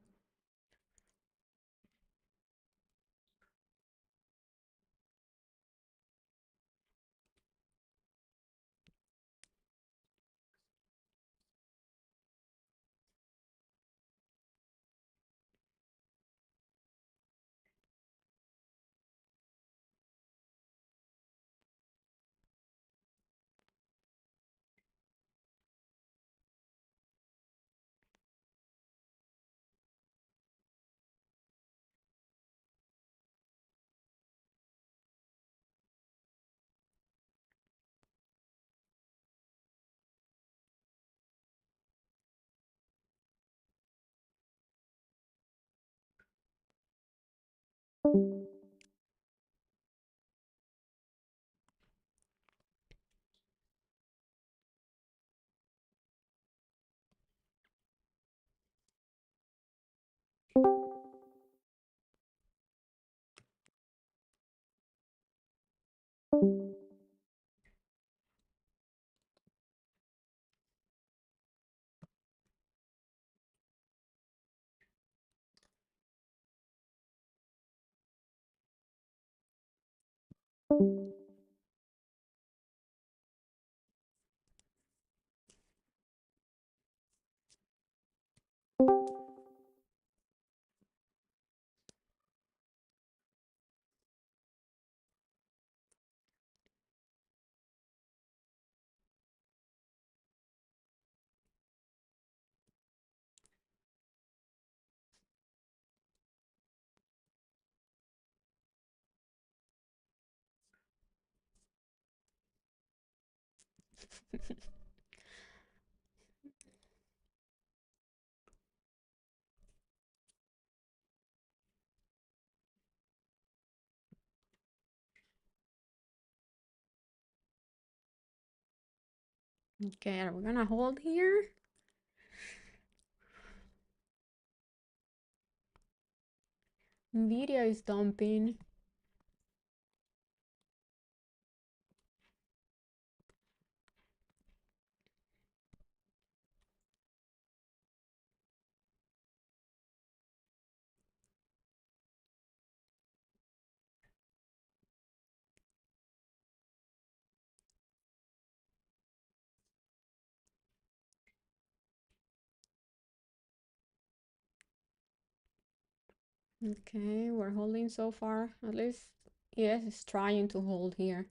Okay, we're gonna hold here. Nvidia is dumping. Okay, we're holding so far. At least, yes, it's trying to hold here.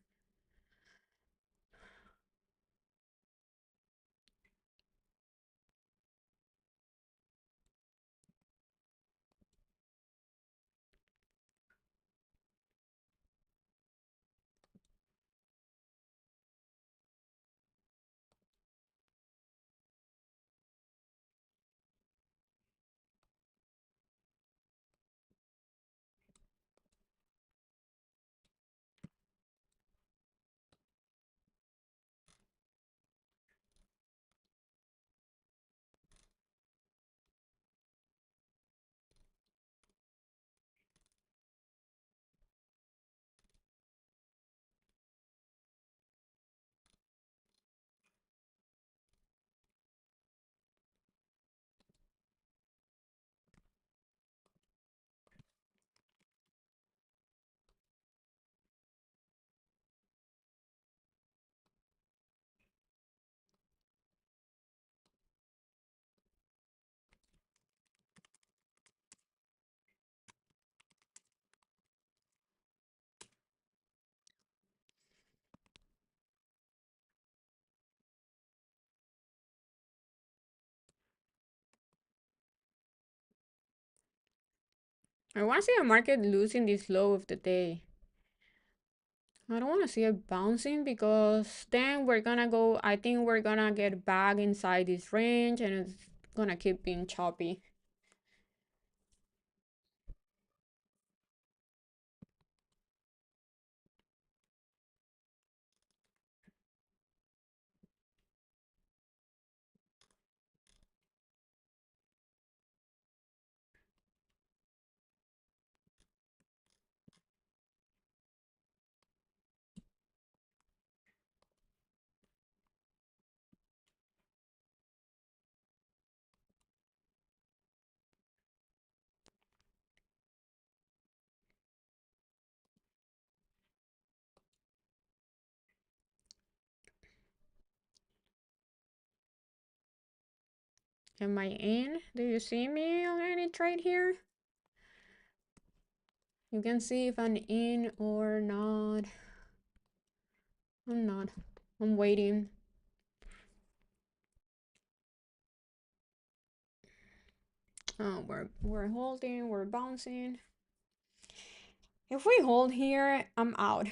I want to see the market losing this low of the day. I don't want to see it bouncing because then we're gonna go, I think we're gonna get back inside this range and it's gonna keep being choppy. Am I in? Do you see me on any trade here? You can see if I'm in or not. I'm not. I'm waiting. Oh, we're holding, we're bouncing. If we hold here, I'm out.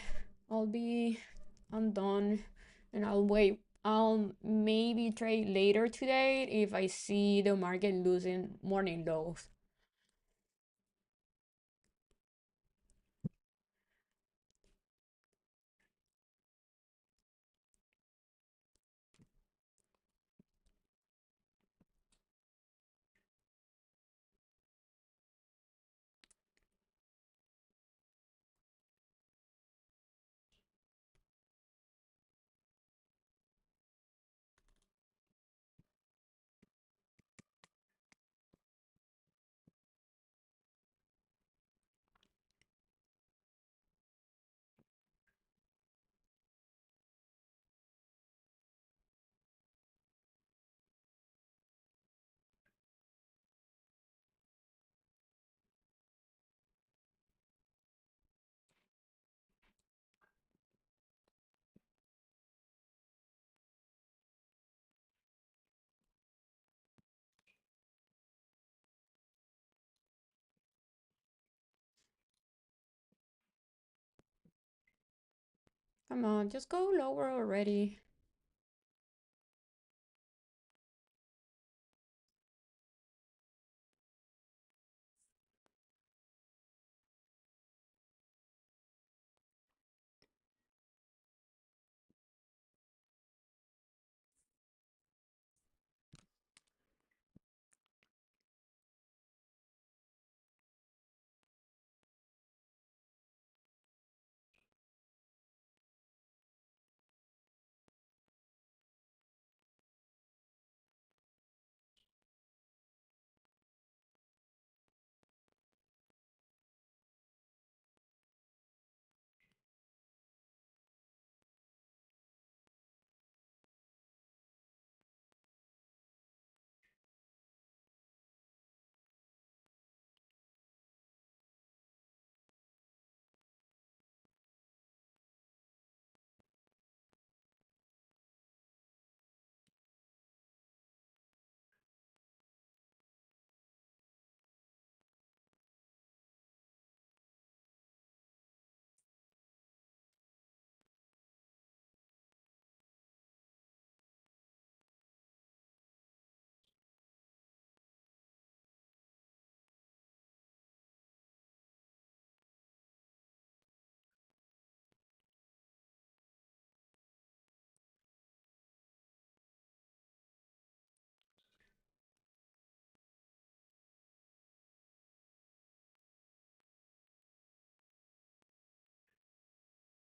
I'm done and I'll wait. I'll maybe trade later today if I see the market losing morning lows. Come on, just go lower already.